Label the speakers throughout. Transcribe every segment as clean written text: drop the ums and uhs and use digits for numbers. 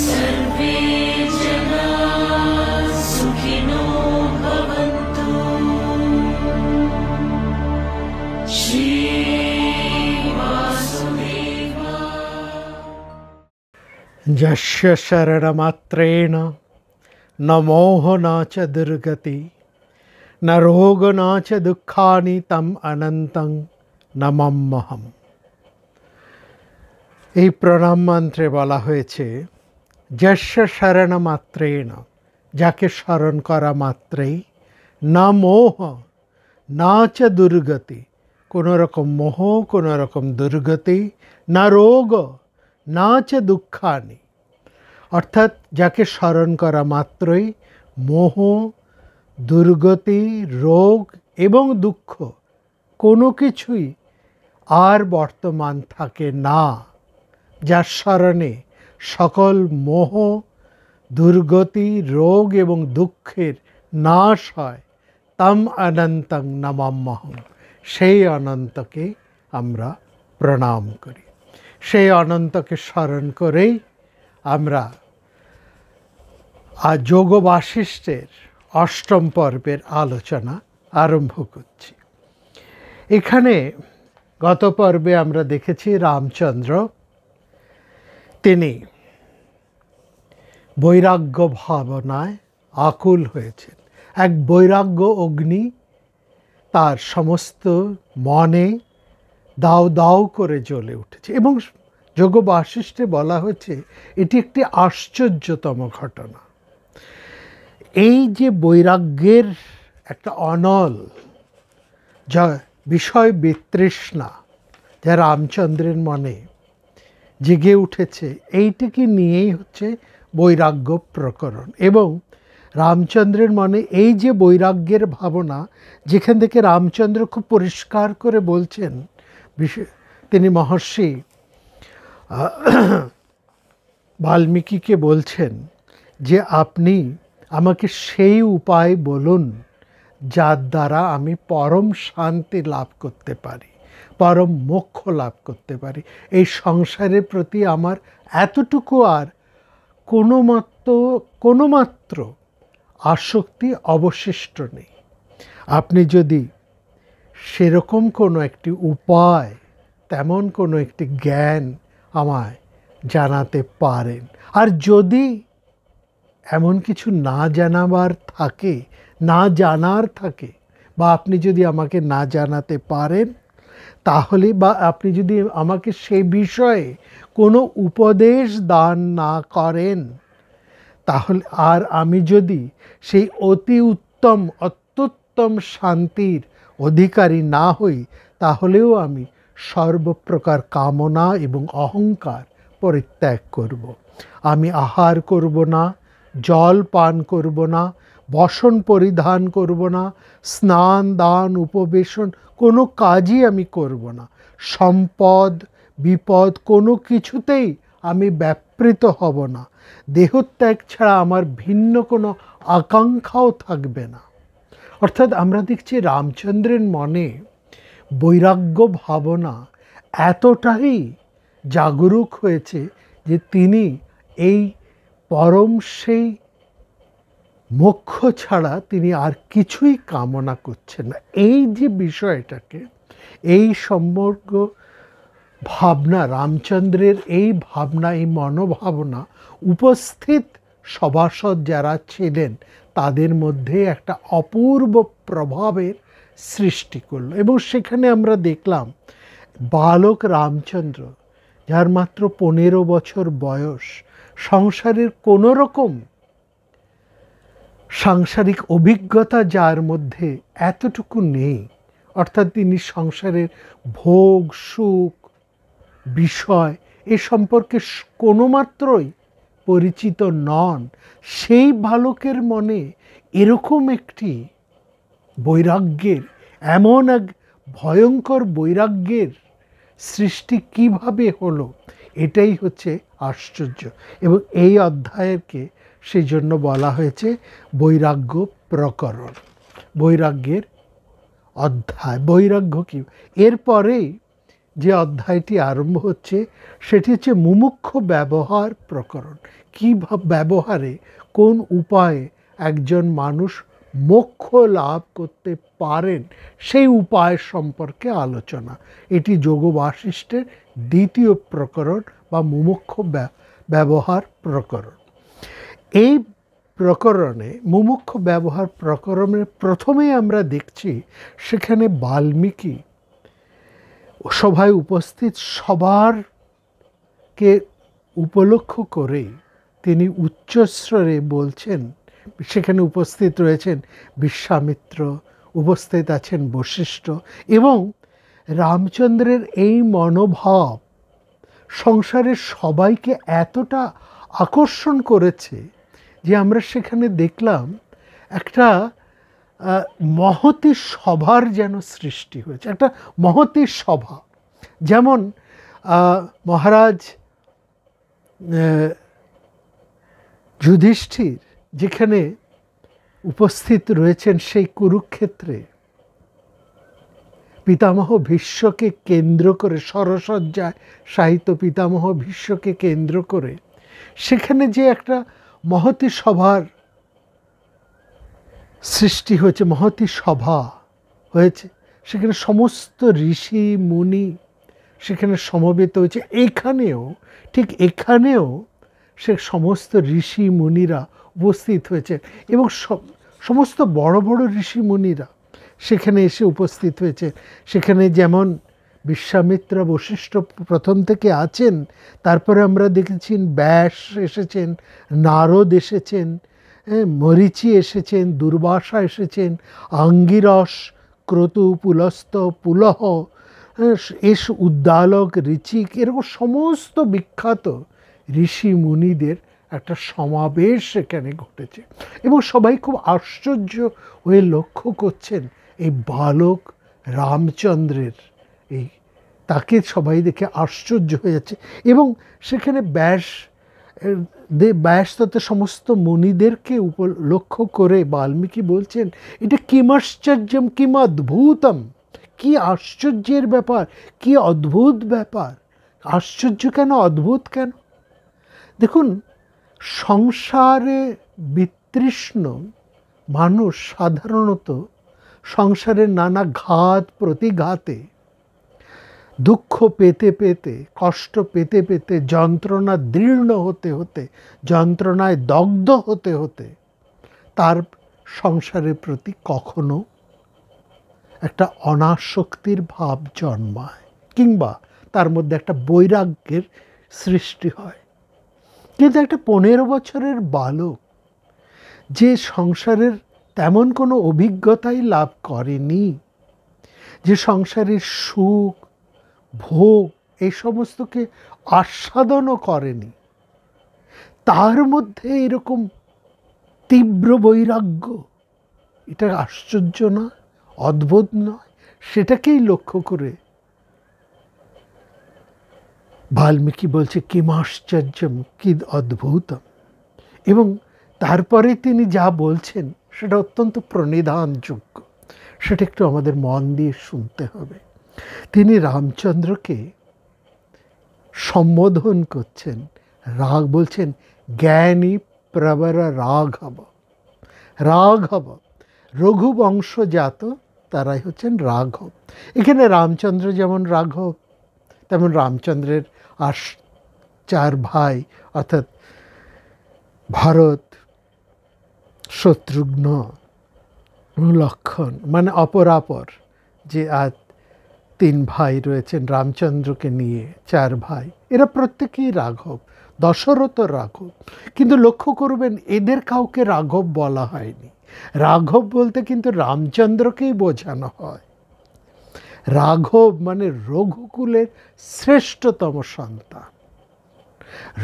Speaker 1: सर्वे जना सुखिनो भवन्तु। श्री वासुदेव।
Speaker 2: यस्य शरणमात्रेण न मोह न च दुर्गति न रोग न च दुःखानि तम अनन्तं नमाम्यहम्। এই প্রণাম মন্ত্রে বলা হয়েছে যস্য শরণমাত্রেণ, যাকে স্মরণ করা মাত্রেই, না মোহ না চ দুর্গতি, কোনো রকম মোহ কোনো রকম দুর্গতি, না রোগ না চ দুঃখানি, অর্থাৎ যাকে স্মরণ করা মাত্রই মোহ, দুর্গতি, রোগ এবং দুঃখ কোনো কিছুই আর বর্তমান থাকে না। যার স্মরণে সকল মোহ, দুর্গতি, রোগ এবং দুঃখের নাশ হয়, তম অনন্তং নমাম্যহম, সেই অনন্তকে আমরা প্রণাম করি। সেই অনন্তকে স্মরণ করেই আমরা আজ যোগ বাশিষ্ঠের অষ্টম পর্বের আলোচনা আরম্ভ করছি। এখানে গত পর্বে আমরা দেখেছি রামচন্দ্র তিনি বৈরাগ্য ভাবনায় আকুল হয়েছেন। এক বৈরাগ্য অগ্নি তার সমস্ত মনে দাউ দাউ করে জ্বলে উঠেছে এবং যোগ বাশিষ্ঠে বলা হয়েছে এটি একটি আশ্চর্যতম ঘটনা। এই যে বৈরাগ্যের একটা অনল যা বিষয় বিতৃষ্ণা যা রামচন্দ্রের মনে জেগে উঠেছে, এইটিকে নিয়েই হচ্ছে বৈরাগ্য প্রকরণ। এবং রামচন্দ্রের মনে এই যে বৈরাগ্যের ভাবনা, যেখান থেকে রামচন্দ্র খুব পরিষ্কার করে বলছেন, তিনি মহর্ষি বাল্মীকিকে বলছেন যে আপনি আমাকে সেই উপায় বলুন যার দ্বারা আমি পরম শান্তি লাভ করতে পারি, পরম মোক্ষ লাভ করতে পারি। এই সংসারের প্রতি আমার এতটুকু আর কোনো মাত্র আসক্তি অবশিষ্ট নেই। আপনি যদি সেরকম কোনো একটি উপায়, তেমন কোনো একটি জ্ঞান আমায় জানাতে পারেন, আর যদি এমন কিছু না জানাবার থাকে, না জানার থাকে, বা আপনি যদি আমাকে না জানাতে পারেন, তাহলে বা আপনি যদি আমাকে সে বিষয়ে কোনো উপদেশ দান না করেন, তাহলে আর আমি যদি সেই অতি উত্তম অত্যুত্তম শান্তির অধিকারী না হই, তাহলেও আমি সর্বপ্রকার কামনা এবং অহংকার পরিত্যাগ করব। আমি আহার করব না, জল পান করব না, বসন পরিধান করব না, স্নান দান উপবেশন কোনো কাজই আমি করব না, সম্পদ বিপদ কোনো কিছুতেই আমি ব্যাপৃত হব না, দেহত্যাগ ছাড়া আমার ভিন্ন কোনো আকাঙ্ক্ষাও থাকবে না। অর্থাৎ আমরা দেখছি রামচন্দ্রের মনে বৈরাগ্য ভাবনা এতটাই জাগরুক হয়েছে যে তিনি এই পরম সেই মোক্ষ ছাড়া তিনি আর কিছুই কামনা করছেন না। এই যে বিষয়টাকে, এই সমগ্র ভাবনা, রামচন্দ্রের এই ভাবনা, এই মনোভাবনা উপস্থিত সভাসদ যারা ছিলেন তাদের মধ্যে একটা অপূর্ব প্রভাবের সৃষ্টি করলো। এবং সেখানে আমরা দেখলাম বালক রামচন্দ্র, যার মাত্র 15 বছর বয়স, সংসারের কোনো রকম সাংসারিক অভিজ্ঞতা যার মধ্যে এতটুকু নেই, অর্থাৎ তিনি সংসারের ভোগ সুখ বিষয় এ সম্পর্কে কোনো মাত্রই পরিচিত নন, সেই বালকের মনে এরকম একটি বৈরাগ্যের, এমন এক ভয়ঙ্কর বৈরাগ্যের সৃষ্টি কিভাবে হলো, এটাই হচ্ছে আশ্চর্য। এবং এই অধ্যায়কে সেই জন্য বলা হয়েছে বৈরাগ্য প্রকরণ, বৈরাগ্যের অধ্যায়। বৈরাগ্য কি? এরপরেই যে অধ্যায়টি আরম্ভ হচ্ছে সেটি হচ্ছে মুমুক্ষু ব্যবহার প্রকরণ। কী ব্যবহারে, কোন উপায়ে একজন মানুষ মোক্ষ লাভ করতে পারেন সেই উপায় সম্পর্কে আলোচনা। এটি যোগ বাসিষ্ঠের দ্বিতীয় প্রকরণ বা মুমুক্ষু ব্যবহার প্রকরণ। এই প্রকরণে, মুমুক্ষু ব্যবহার প্রকরণে প্রথমেই আমরা দেখছি সেখানে বাল্মীকি সভায় উপস্থিত সবারকে উপলক্ষ করে তিনি উচ্চস্বরে বলছেন। সেখানে উপস্থিত রয়েছেন বিশ্বামিত্র, উপস্থিত আছেন বশিষ্ঠ, এবং রামচন্দ্রের এই মনোভাব সংসারের সবাইকে এতটা আকর্ষণ করেছে যে আমরা সেখানে দেখলাম একটা মহতী সভার যেন সৃষ্টি হয়েছে, একটা মহতী সভা। যেমন মহারাজ যুধিষ্ঠির যেখানে উপস্থিত রয়েছেন সেই কুরুক্ষেত্রে পিতামহ ভীষ্মকে কেন্দ্র করে, সরসজ্জায় সাহিত্য পিতামহ ভীষ্মকে কেন্দ্র করে সেখানে যে একটা মহতী সভার সৃষ্টি হয়েছে, মহতী সভা হয়েছে, সেখানে সমস্ত ঋষি মুনি সেখানে সমবেত হয়েছে। এখানেও ঠিক এখানেও সে সমস্ত ঋষি মুনিরা উপস্থিত হয়েছে এবং সমস্ত বড় বড় ঋষি মুনিরা সেখানে এসে উপস্থিত হয়েছে। সেখানে যেমন বিশ্বামিত্র, বশিষ্ঠ প্রথম থেকে আছেন, তারপরে আমরা দেখেছি ব্যাস এসেছেন, নারদ এসেছেন, মরীচি এসেছেন, দুর্বাসা এসেছেন, আঙ্গিরস, ক্রতু, পুলস্ত, পুলহ, উদ্দালক, ঋচিক, এরকম সমস্ত বিখ্যাত ঋষি মুনিদের একটা সমাবেশ সেখানে ঘটেছে এবং সবাই খুব আশ্চর্য হয়ে লক্ষ্য করছেন এই বালক রামচন্দ্রের এই, তাকে সবাই দেখে আশ্চর্য হয়ে যাচ্ছে। এবং সেখানে ব্যাস তথা সমস্ত মুনিদেরকে লক্ষ্য করে বাল্মীকি বলছেন, এটা কিমাশ্চর্যম কিম অদ্ভুতম, কি আশ্চর্যের ব্যাপার, কি অদ্ভুত ব্যাপার। আশ্চর্য কেন, অদ্ভুত কেন? দেখুন, সংসারে বিতৃষ্ণ মানুষ সাধারণত সংসারের নানা ঘাত প্রতিঘাতে, দুঃখ পেতে পেতে, কষ্ট পেতে পেতে, যন্ত্রণা দীর্ণ হতে হতে, যন্ত্রণায় দগ্ধ হতে হতে তার সংসারের প্রতি কখনো একটা অনাসক্তির ভাব জন্মায় কিংবা তার মধ্যে একটা বৈরাগ্যের সৃষ্টি হয়। কিন্তু একটা 15 বছরের বালক যে সংসারের তেমন কোনো অভিজ্ঞতাই লাভ করেনি, যে সংসারের সুখ ভোগ এই সমস্তকে আস্বাদনও করেনি, তার মধ্যে এরকম তীব্র বৈরাগ্য, এটা আশ্চর্য নয়, অদ্ভুত নয়? সেটাকেই লক্ষ্য করে বাল্মীকি বলছে কিমাশ্চর্যম, কি অদ্ভুতম। এবং তারপরে তিনি যা বলছেন সেটা অত্যন্ত প্রণিধানযোগ্য, সেটা একটু আমাদের মন দিয়ে শুনতে হবে। তিনি রামচন্দ্রকে সম্বোধন করছেন, বলছেন জ্ঞানী প্রবর রাঘব। রাঘব, রঘুবংশজাত তারাই হচ্ছেন রাঘব। এখানে রামচন্দ্র যেমন রাঘব, তেমন রামচন্দ্রের 4 ভাই অর্থাৎ ভরত, শত্রুঘ্ন, লক্ষণ, মানে অপরাপর যে 3 ভাই রয়েছেন রামচন্দ্রকে নিয়ে, 4 ভাই, এরা প্রত্যেকেই রাঘব। দশরথ রাঘব, কিন্তু লক্ষ্য করবেন এদের কাউকে রাঘব বলা হয়নি। রাঘব বলতে কিন্তু রামচন্দ্রকেই বোঝানো হয়। রাঘব মানে রঘুকুলের শ্রেষ্ঠতম সন্তান,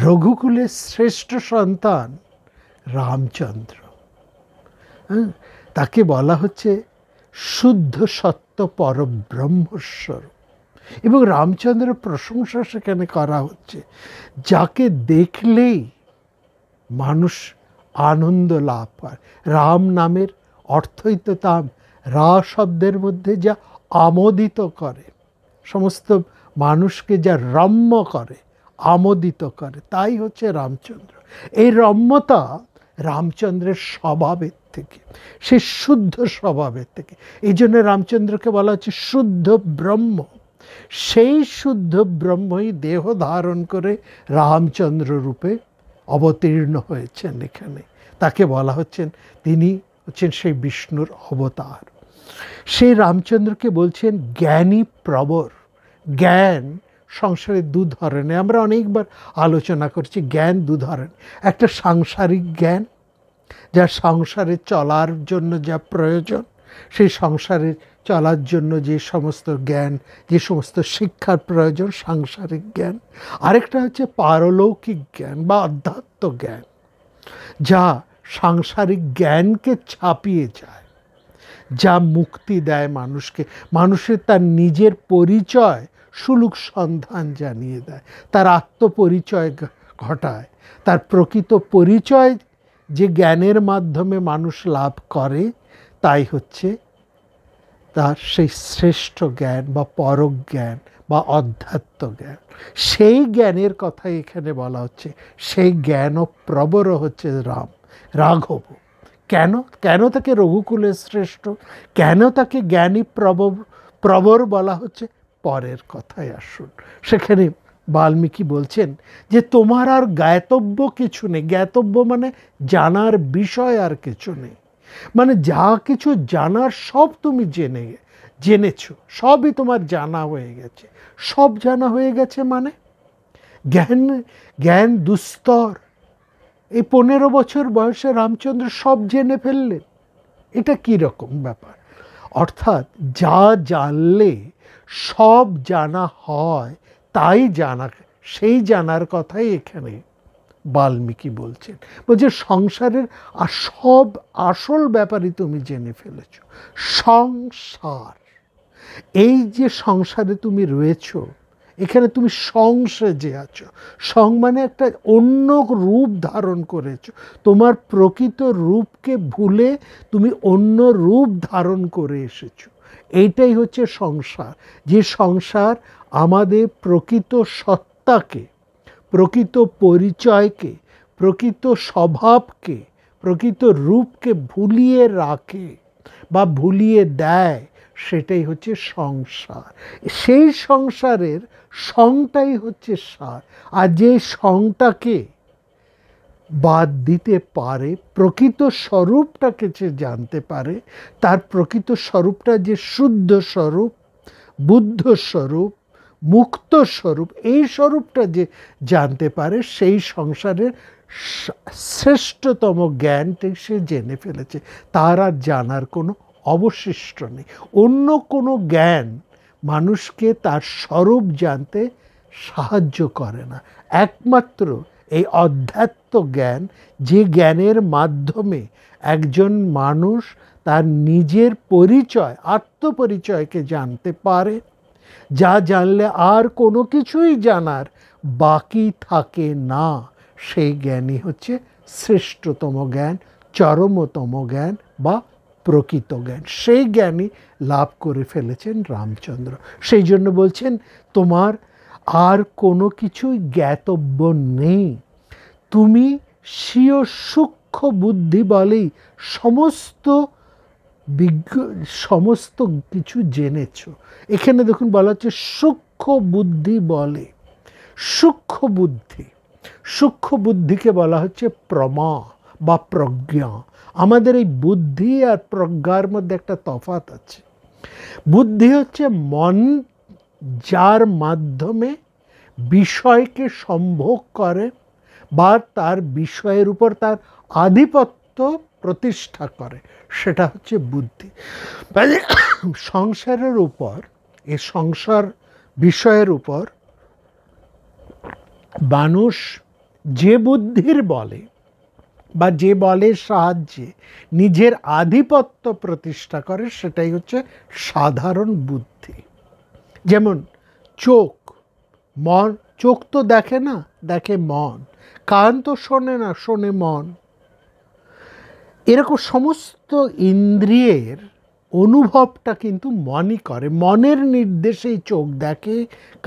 Speaker 2: রঘুকুলের শ্রেষ্ঠ সন্তান রামচন্দ্র। তাকে বলা হচ্ছে শুদ্ধ সত্য পরব্রহ্মস্বর। এবং রামচন্দ্রের প্রশংসা সেখানে করা হচ্ছে, যাকে দেখলেই মানুষ আনন্দ লাভ করে। রাম নামের অর্থই তো তাম, রা শব্দের মধ্যে যা আমোদিত করে। সমস্ত মানুষকে যা রম্য করে, আমোদিত করে, তাই হচ্ছে রামচন্দ্র। এই রম্যতা রামচন্দ্রের স্বভাবের থেকে, সে শুদ্ধ স্বভাবের থেকে। এই জন্য রামচন্দ্রকে বলা হচ্ছে শুদ্ধ ব্রহ্ম। সেই শুদ্ধ ব্রহ্মই দেহ ধারণ করে রামচন্দ্র রূপে অবতীর্ণ হয়েছেন এখানে। তাকে বলা হচ্ছেন, তিনি হচ্ছেন সেই বিষ্ণুর অবতার। সেই রামচন্দ্রকে বলছেন জ্ঞানী প্রবর। জ্ঞান সংসারে দু ধরনের, আমরা অনেকবার আলোচনা করছি। জ্ঞান দু ধরনের, একটা সাংসারিক জ্ঞান, যা সংসারে চলার জন্য যা প্রয়োজন, সেই সংসারে চলার জন্য যে সমস্ত জ্ঞান, যে সমস্ত শিক্ষার প্রয়োজন, সাংসারিক জ্ঞান। আরেকটা হচ্ছে পারলৌকিক জ্ঞান বা আধ্যাত্ম জ্ঞান, যা সাংসারিক জ্ঞানকে ছাপিয়ে যায়, যা মুক্তি দেয় মানুষকে, মানুষের তার নিজের পরিচয় সুলুক সন্ধান জানিয়ে দেয়, তার আত্মপরিচয় ঘটায়। তার প্রকৃত পরিচয় যে জ্ঞানের মাধ্যমে মানুষ লাভ করে, তাই হচ্ছে তার সেই শ্রেষ্ঠ জ্ঞান বা পরজ্ঞান বা অধ্যাত্ম জ্ঞান। সেই জ্ঞানের কথাই এখানে বলা হচ্ছে। সেই জ্ঞান ও প্রবর হচ্ছে রাঘব। কেন কেন তাকে রঘুকুলের শ্রেষ্ঠ, কেন তাকে জ্ঞানী প্রবর বলা হচ্ছে, পরের কথায় আসুন। সেখানে বাল্মীকি বলছেন যে তোমার আর জ্ঞাতব্য কিছু নেই। জ্ঞাতব্য মানে জানার বিষয় আর কিছু নেই, মানে যা কিছু জানার সব তুমি জেনেছো, সবই তোমার জানা হয়ে গেছে। সব জানা হয়ে গেছে মানে জ্ঞান দুস্তর। এই 15 বছর বয়সে রামচন্দ্র সব জেনে ফেললেন, এটা কি রকম ব্যাপার? অর্থাৎ যা জানলে সব জানা হয়, তাই জানা, সেই জানার কথাই এখানে বাল্মীকি বলছেন। বলছে সংসারের আর সব আসল ব্যাপারই তুমি জেনে ফেলেছ। সংসার, এই যে সংসারে তুমি রয়েছ, এখানে তুমি সংসেজে আছো। সং মানে একটা অন্য রূপ ধারণ করেছো। তোমার প্রকৃত রূপকে ভুলে তুমি অন্য রূপ ধারণ করে এসেছো। এইটাই হচ্ছে সংসার। যে সংসার আমাদের প্রকৃত সত্তাকে, প্রকৃত পরিচয়কে, প্রকৃত স্বভাবকে, প্রকৃত রূপকে ভুলিয়ে রাখে বা ভুলিয়ে দেয়, সেটাই হচ্ছে সংসার। সেই সংসারের সংটাই হচ্ছে সার। আর যে সংটাকে বাদ দিতে পারে, প্রকৃত স্বরূপটাকে যে জানতে পারে, তার প্রকৃত স্বরূপটা যে শুদ্ধ স্বরূপ, বুদ্ধ স্বরূপ, মুক্ত স্বরূপ, এই স্বরূপটা যে জানতে পারে, সেই সংসারের শ্রেষ্ঠতম জ্ঞানটি সে জেনে ফেলেছে। তার আর জানার কোনো অবশিষ্ট নেই। অন্য কোনো জ্ঞান মানুষকে তার স্বরূপ জানতে সাহায্য করে না। একমাত্র এই অধ্যাত্ম জ্ঞান, যে জ্ঞানের মাধ্যমে একজন মানুষ তার নিজের পরিচয়, আত্মপরিচয়কে জানতে পারে, যা জানলে আর কোনো কিছুই জানার বাকি থাকে না, সেই জ্ঞানই হচ্ছে শ্রেষ্ঠতম জ্ঞান, চরমতম জ্ঞান বা প্রকৃত জ্ঞান। সেই জ্ঞানই লাভ করে ফেলেছেন রামচন্দ্র। সেই জন্য বলছেন তোমার আর কোনো কিছুই জ্ঞাতব্য নেই। তুমি স্বীয় সূক্ষ্ম বুদ্ধি বলেই সমস্ত কিছু জেনেছ। এখানে দেখুন বলা হচ্ছে সূক্ষ্ম বুদ্ধি বলে। সূক্ষ্ম বুদ্ধি, সূক্ষ্ম বুদ্ধিকে বলা হচ্ছে প্রমা বা প্রজ্ঞা। আমাদের এই বুদ্ধি আর প্রজ্ঞার মধ্যে একটা তফাৎ আছে। বুদ্ধি হচ্ছে মন, যার মাধ্যমে বিষয়কে সম্ভোগ করে বা তার বিষয়ের উপর তার আধিপত্য প্রতিষ্ঠা করে, সেটা হচ্ছে বুদ্ধি। সংসারের উপর, এই সংসার বিষয়ের উপর মানুষ যে বুদ্ধির বলে বা যে বলের সাহায্যে নিজের আধিপত্য প্রতিষ্ঠা করে, সেটাই হচ্ছে সাধারণ বুদ্ধি। যেমন চোখ, মন, চোখ তো দেখে না, দেখে মন। কান তো শোনে না, শোনে মন। এরকম সমস্ত ইন্দ্রিয়ের অনুভবটা কিন্তু মনই করে। মনের নির্দেশেই চোখ দেখে,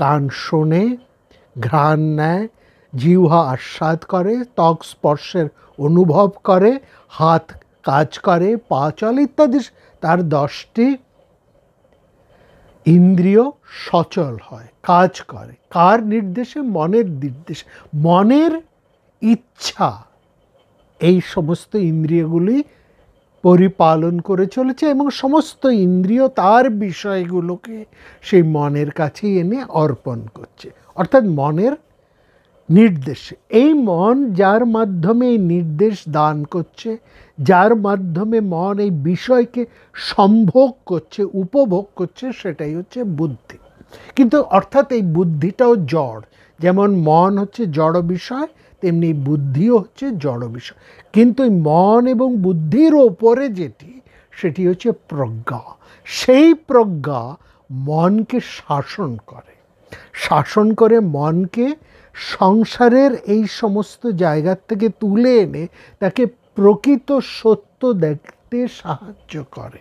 Speaker 2: কান শোনে, ঘ্রাণ নেয়, জিহ্বা আস্বাদ করে, ত্বক স্পর্শের অনুভব করে, হাত কাজ করে, পা চলে ইত্যাদি। তার 10টি ইন্দ্রিয় সচল হয়, কাজ করে। কার নির্দেশে? মনের নির্দেশে। মনের ইচ্ছা এই সমস্ত ইন্দ্রিয়গুলি পরিপালন করে চলেছে এবং সমস্ত ইন্দ্রিয় তার বিষয়গুলোকে সেই মনের কাছে এনে অর্পণ করছে, অর্থাৎ মনের নির্দেশ। এই মন যার মাধ্যমে এই নির্দেশ দান করছে, যার মাধ্যমে মন এই বিষয়কে সম্ভোগ করছে, উপভোগ করছে, সেটাই হচ্ছে বুদ্ধি। কিন্তু অর্থাৎ এই বুদ্ধিটাও জড়। যেমন মন হচ্ছে জড় বিষয়, তেমনি বুদ্ধিও হচ্ছে জড় বিষয়। কিন্তু এই মন এবং বুদ্ধির ওপরে সেটি হচ্ছে প্রজ্ঞা। সেই প্রজ্ঞা মনকে শাসন করে, শাসন করে মনকে সংসারের এই সমস্ত জায়গার থেকে তুলে এনে তাকে প্রকৃত সত্য দেখতে সাহায্য করে,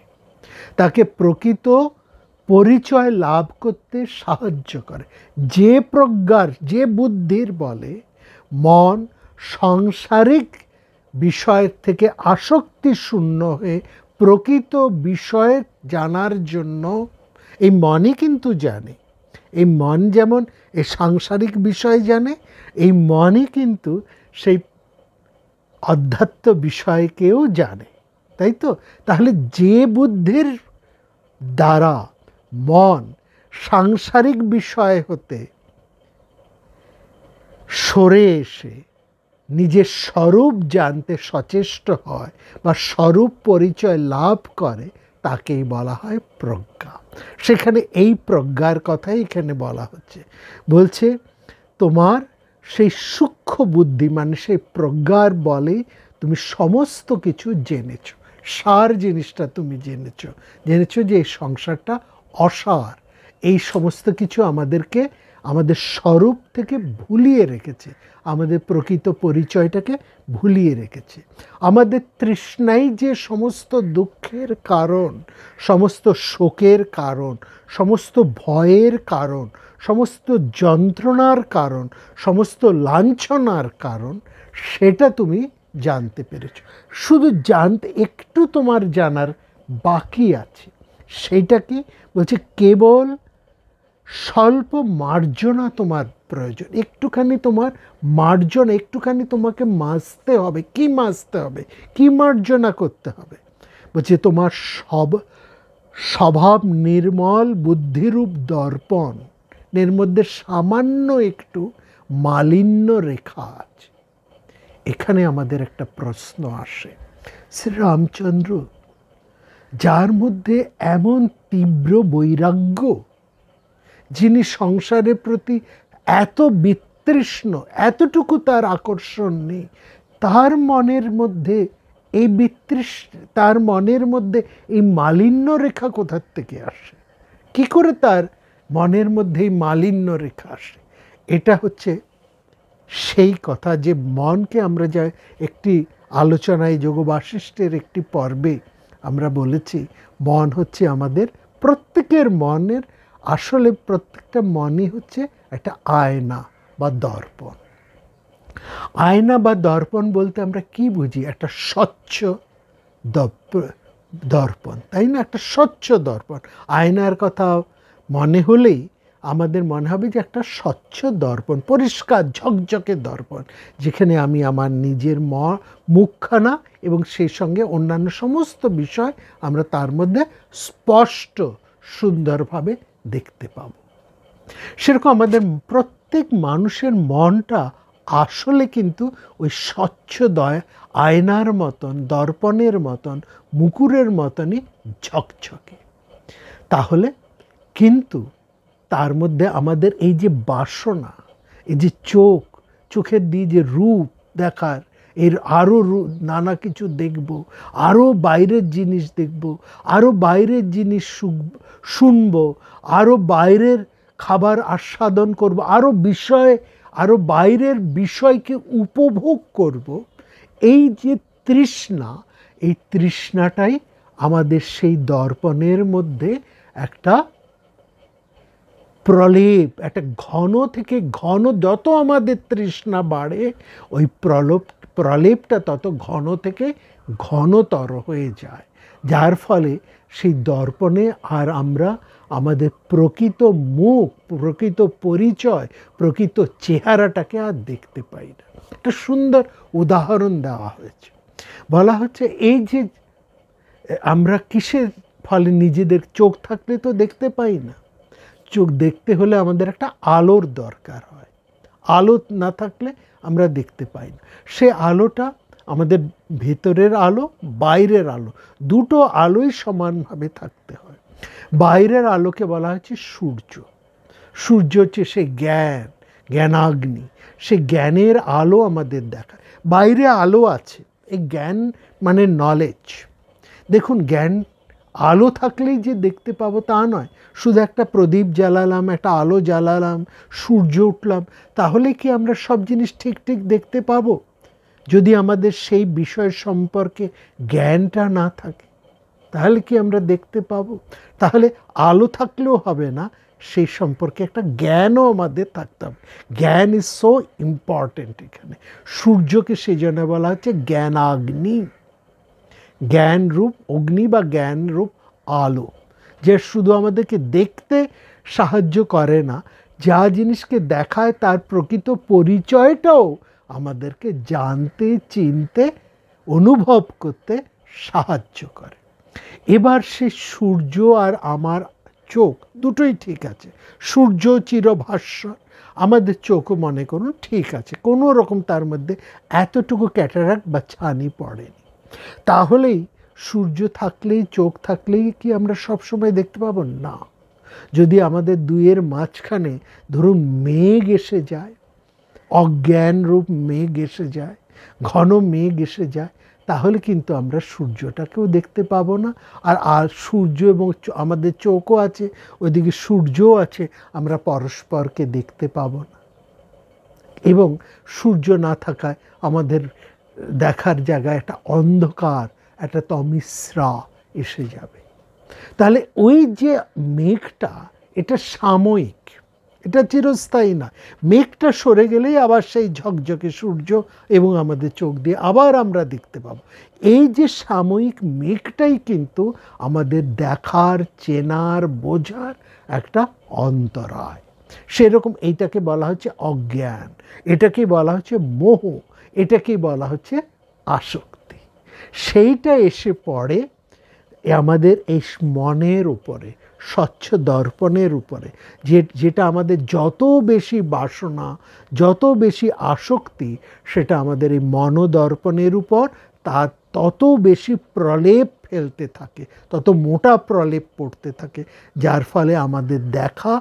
Speaker 2: তাকে প্রকৃত পরিচয় লাভ করতে সাহায্য করে। যে প্রজ্ঞার, যে বুদ্ধির বলে মন সাংসারিক বিষয়ের থেকে আসক্তি শূন্য হয়ে প্রকৃত বিষয় জানার জন্য, এই মনই কিন্তু জানে, এই মন যেমন এই সাংসারিক বিষয় জানে, এই মনই কিন্তু সেই অধ্যাত্ম বিষয়কেও জানে, তাই তো? তাহলে যে বুদ্ধির দ্বারা মন সাংসারিক বিষয় হতে সরে এসে নিজের স্বরূপ জানতে সচেষ্ট হয় বা স্বরূপ পরিচয় লাভ করে, তাকেই বলা হয় প্রজ্ঞা। সেখানে এই প্রজ্ঞার কথাই এখানে বলা হচ্ছে। বলছে তোমার সেই সূক্ষ্ম বুদ্ধি, মানে সেই প্রজ্ঞার বলে তুমি সমস্ত কিছু জেনেছো। সার জিনিসটা তুমি জেনেছো যে এই সংসারটা অসার, এই সমস্ত কিছু আমাদেরকে আমাদের স্বরূপ থেকে ভুলিয়ে রেখেছে, আমাদের প্রকৃত পরিচয়টাকে ভুলিয়ে রেখেছে। আমাদের তৃষ্ণাই যে সমস্ত দুঃখের কারণ, সমস্ত শোকের কারণ, সমস্ত ভয়ের কারণ, সমস্ত যন্ত্রণার কারণ, সমস্ত লাঞ্ছনার কারণ, সেটা তুমি জানতে পেরেছো। শুধু জানতে একটু তোমার জানার বাকি আছে। সেইটা কি বলছে? কেবল স্বল্প মার্জনা তোমার প্রয়োজন, একটুখানি তোমার মার্জনা, একটুখানি তোমাকে মাজতে হবে। কি মাজতে হবে? কি মার্জনা করতে হবে? বলছে তোমার স্বভাব নির্মল বুদ্ধিরূপ দর্পণ এর মধ্যে সামান্য একটু মালিন্য রেখা আছে। এখানে আমাদের একটা প্রশ্ন আসে, শ্রীরামচন্দ্র যার মধ্যে এমন তীব্র বৈরাগ্য, যিনি সংসারের প্রতি এত বিতৃষ্ণ, এতটুকু তার আকর্ষণ নেই, তার মনের মধ্যে এই তার মনের মধ্যে এই মালিন্য রেখা কোথার থেকে আসে? কি করে তার মনের মধ্যে এই মালিন্য রেখা আসে? এটা হচ্ছে সেই কথা যে মনকে আমরা যা একটি আলোচনায় যোগ বাশিষ্ঠের একটি পর্বে আমরা বলেছি, মন হচ্ছে আমাদের প্রত্যেকের মনের, আসলে প্রত্যেকটা মনই হচ্ছে একটা আয়না বা দর্পণ। আয়না বা দর্পণ বলতে আমরা কি বুঝি? একটা স্বচ্ছ দর্পণ, তাই না? একটা স্বচ্ছ দর্পণ। আয়নার কথা মনে হলেই আমাদের মনে হবে যে একটা স্বচ্ছ দর্পণ, পরিষ্কার ঝকঝকে দর্পণ, যেখানে আমি আমার নিজের মুখখানা এবং সেই সঙ্গে অন্যান্য সমস্ত বিষয় আমরা তার মধ্যে স্পষ্ট সুন্দরভাবে দেখতে পাব। সেরকম আমাদের প্রত্যেক মানুষের মনটা আসলে কিন্তু ওই স্বচ্ছ আয়নার মতন, দর্পণের মতন, মুকুরের মতনই ঝকঝকে। তাহলে কিন্তু তার মধ্যে আমাদের এই যে বাসনা, এই যে চোখের দিয়ে যে রূপ দেখার, এর আরও নানা কিছু দেখব, আরও বাইরের জিনিস দেখব, আরও বাইরের জিনিস শুনব, আরও বাইরের খাবার আস্বাদন করব, আরও বাইরের বিষয়কে উপভোগ করব, এই যে তৃষ্ণা, এই তৃষ্ণাটাই আমাদের সেই দর্পণের মধ্যে একটা প্রলেপ, একটা ঘন থেকে ঘন, যত আমাদের তৃষ্ণা বাড়ে ওই প্রলেপটা তত ঘন থেকে ঘনতর হয়ে যায়, যার ফলে সেই দর্পণে আর আমরা আমাদের প্রকৃত মুখ, প্রকৃত পরিচয়, প্রকৃত চেহারাটাকে আর দেখতে পাই না। একটা সুন্দর উদাহরণ দেওয়া হয়েছে, বলা হচ্ছে এই যে আমরা কিসের ফলে নিজেদের, চোখ থাকলে তো দেখতে পাই না, চোখ দেখতে হলে আমাদের একটা আলোর দরকার হয়, আলো না থাকলে আমরা দেখতে পাই না। সে আলোটা আমাদের ভেতরের আলো, বাইরের আলো, দুটো আলোই সমানভাবে থাকতে হয়। বাইরের আলোকে বলা হচ্ছে সূর্য। সূর্য হচ্ছে সেই জ্ঞান, জ্ঞানাগ্নি, সে জ্ঞানের আলো আমাদের দেখায়। বাইরে আলো আছে, এই জ্ঞান মানে নলেজ। দেখুন, জ্ঞান আলো থাকলেই যে দেখতে পাবো তা নয়। শুধু একটা প্রদীপ জ্বালালাম, একটা আলো জ্বালালাম, সূর্য উঠলাম, তাহলে কি আমরা সব জিনিস ঠিক ঠিক দেখতে পাবো? যদি আমাদের সেই বিষয় সম্পর্কে জ্ঞানটা না থাকে, তাহলে কি আমরা দেখতে পাবো? তাহলে আলো থাকলেও হবে না, সেই সম্পর্কে একটা জ্ঞানও আমাদের থাকতে হবে। জ্ঞান ইজ সো ইম্পর্টেন্ট এখানে। সূর্যকে সেই জন্য বলা হচ্ছে জ্ঞানাগ্নি, জ্ঞানরূপ অগ্নি বা জ্ঞানরূপ আলো, যে শুধু আমাদেরকে দেখতে সাহায্য করে না, যা জিনিসকে দেখায় তার প্রকৃত পরিচয়টাও আমাদেরকে জানতে, চিনতে, অনুভব করতে সাহায্য করে। এবার সে সূর্য আর আমার চোখ দুটোই ঠিক আছে। সূর্য চিরভাস্বর, আমাদের চোখও মনে করুন ঠিক আছে, কোনো রকম তার মধ্যে এতটুকু ক্যাটারাক্ট বা ছানি পড়েনি। তাহলেই সূর্য থাকলেই, চোখ থাকলেই কি আমরা সবসময় দেখতে পাবো? না। যদি আমাদের দুইয়ের মাঝখানে ধরুন মেঘ এসে যায়, অজ্ঞান রূপ মেঘ এসে যায়, ঘন মেঘ এসে যায়, তাহলে কিন্তু আমরা সূর্যটাকেও দেখতে পাবো না। আর সূর্য এবং আমাদের চোখও আছে, ওইদিকে সূর্যও আছে, আমরা পরস্পরকে দেখতে পাবো না। এবং সূর্য না থাকায় আমাদের দেখার জায়গায় একটা অন্ধকার, একটা তমিশ্রা এসে যাবে। তাহলে ওই যে মেঘটা, এটা সাময়িক, এটা চিরস্থায়ী না। মেঘটা সরে গেলেই আবার সেই ঝকঝকে সূর্য এবং আমাদের চোখ দিয়ে আবার আমরা দেখতে পাবো। এই যে সাময়িক মেঘটাই কিন্তু আমাদের দেখার, চেনার, বোঝার একটা অন্তরায়। সেরকম এইটাকে বলা হচ্ছে অজ্ঞান, এটাকে বলা হচ্ছে মোহ, এটাকেই বলা হচ্ছে আসক্তি। সেইটা এসে পড়ে আমাদের এই মনের উপরে, স্বচ্ছ দর্পণের উপরে, যেটা আমাদের যত বেশি বাসনা, যত বেশি আসক্তি, সেটা আমাদের এই মনোদর্পণের উপর তার তত বেশি প্রলেপ ফেলতে থাকে, তত মোটা প্রলেপ পড়তে থাকে, যার ফলে আমাদের দেখা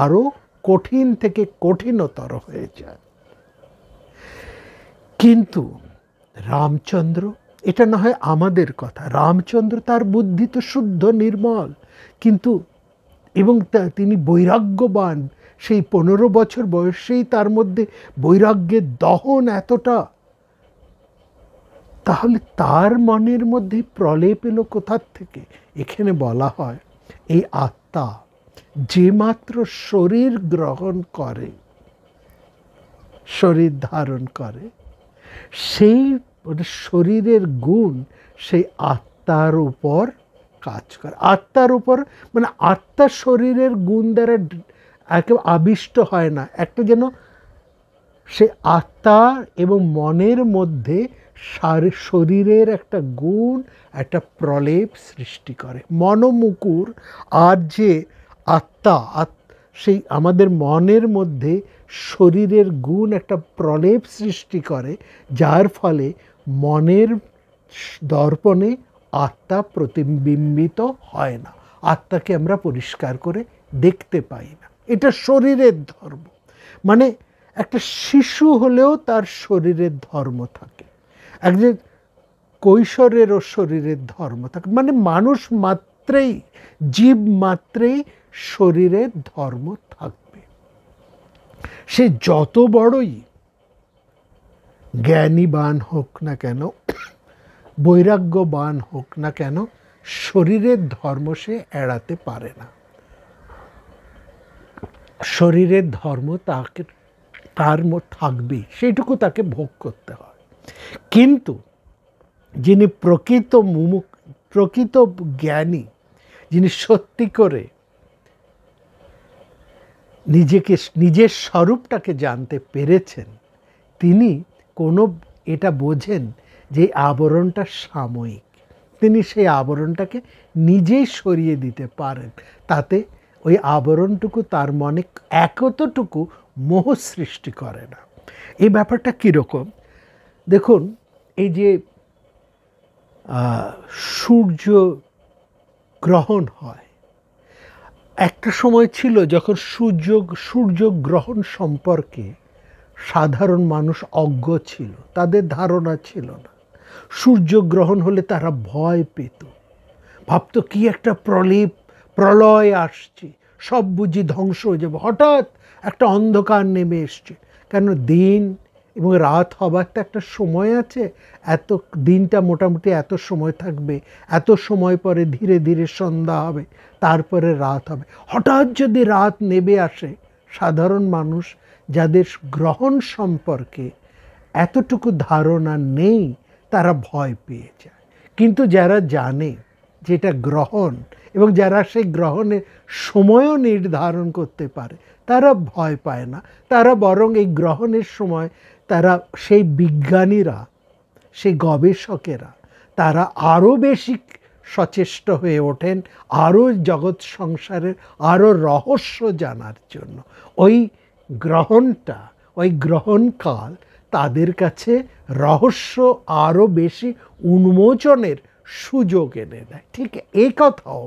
Speaker 2: আরও কঠিন থেকে কঠিনতর হয়ে যায়। কিন্তু রামচন্দ্র, এটা না হয় আমাদের কথা, রামচন্দ্র তার বুদ্ধি তো শুদ্ধ নির্মল, কিন্তু এবং তিনি বৈরাগ্যবান, সেই 15 বছর বয়সেই তার মধ্যে বৈরাগ্যের দহন এতটা, তাহলে তার মনের মধ্যে প্রলেপ এলো কোথার থেকে? এখানে বলা হয় এই আত্মা যে মাত্র শরীর গ্রহণ করে, শরীর ধারণ করে, সেই শরীরের গুণ সেই আত্মার উপর কাজ করে। আত্মার উপর মানে আত্মা শরীরের গুণ দ্বারা একেবারে আবিষ্ট হয় না, একটা যেন সে আত্মা এবং মনের মধ্যে শরীরের একটা গুণ, একটা প্রলেপ সৃষ্টি করে। মনোমুকুর আর যে আত্মা, সেই আমাদের মনের মধ্যে শরীরের গুণ একটা প্রলেপ সৃষ্টি করে, যার ফলে মনের দর্পণে আত্মা প্রতিবিম্বিত হয় না, আত্মাকে আমরা পরিষ্কার করে দেখতে পাই না। এটা শরীরের ধর্ম। মানে একটা শিশু হলেও তার শরীরের ধর্ম থাকে, একজন কৈশোরেরও শরীরের ধর্ম থাকে। মানে মানুষ মাত্রেই, জীব মাত্রেই শরীরের ধর্ম থাকবে। সে যত বড়ই জ্ঞানীবান হোক না কেন, বৈরাগ্যবান হোক না কেন, শরীরের ধর্ম সে এড়াতে পারে না। শরীরের ধর্ম তাকে তার থাকবেই, সেইটুকু তাকে ভোগ করতে হয়। কিন্তু যিনি প্রকৃত জ্ঞানী, যিনি সত্যি করে নিজের স্বরূপটাকে জানতে পেরেছেন, তিনি এটা বোঝেন যে আবরণটা সাময়িক, তিনি সেই আবরণটাকে নিজেই সরিয়ে দিতে পারেন। তাতে ওই আবরণটুকু তার মনে এতটুকু মোহ সৃষ্টি করে না। এই ব্যাপারটা কীরকম দেখুন, এই যে সূর্য গ্রহণ হয়, একটা সময় ছিল যখন সূর্যগ্রহণ সম্পর্কে সাধারণ মানুষ অজ্ঞ ছিল, তাদের ধারণা ছিল না। সূর্যগ্রহণ হলে তারা ভয় পেত, ভাবত কি একটা প্রলয় আসছে, সব বুঝি ধ্বংস হয়ে যাবে। হঠাৎ একটা অন্ধকার নেমে এসছে, কেন দিন এবং রাত হবার তো একটা সময় আছে, দিনটা মোটামুটি এত সময় থাকবে, এত সময় পরে ধীরে ধীরে সন্ধ্যা হবে, তারপরে রাত হবে। হঠাৎ যদি রাত নেমে আসে, সাধারণ মানুষ যাদের গ্রহণ সম্পর্কে এতটুকু ধারণা নেই, তারা ভয় পেয়ে যায়। কিন্তু যারা জানে যেটা গ্রহণ এবং যারা সেই গ্রহণের সময়ও নির্ধারণ করতে পারে, তারা ভয় পায় না। তারা বরং এই গ্রহণের সময় তারা সেই বিজ্ঞানীরা, সেই গবেষকেরা, তারা আরও বেশি সচেষ্ট হয়ে ওঠেন আরও জগৎ সংসারের আরও রহস্য জানার জন্য। ওই গ্রহণকাল তাদের কাছে রহস্য আরও বেশি উন্মোচনের সুযোগ এনে দেয়। ঠিক এই কথাও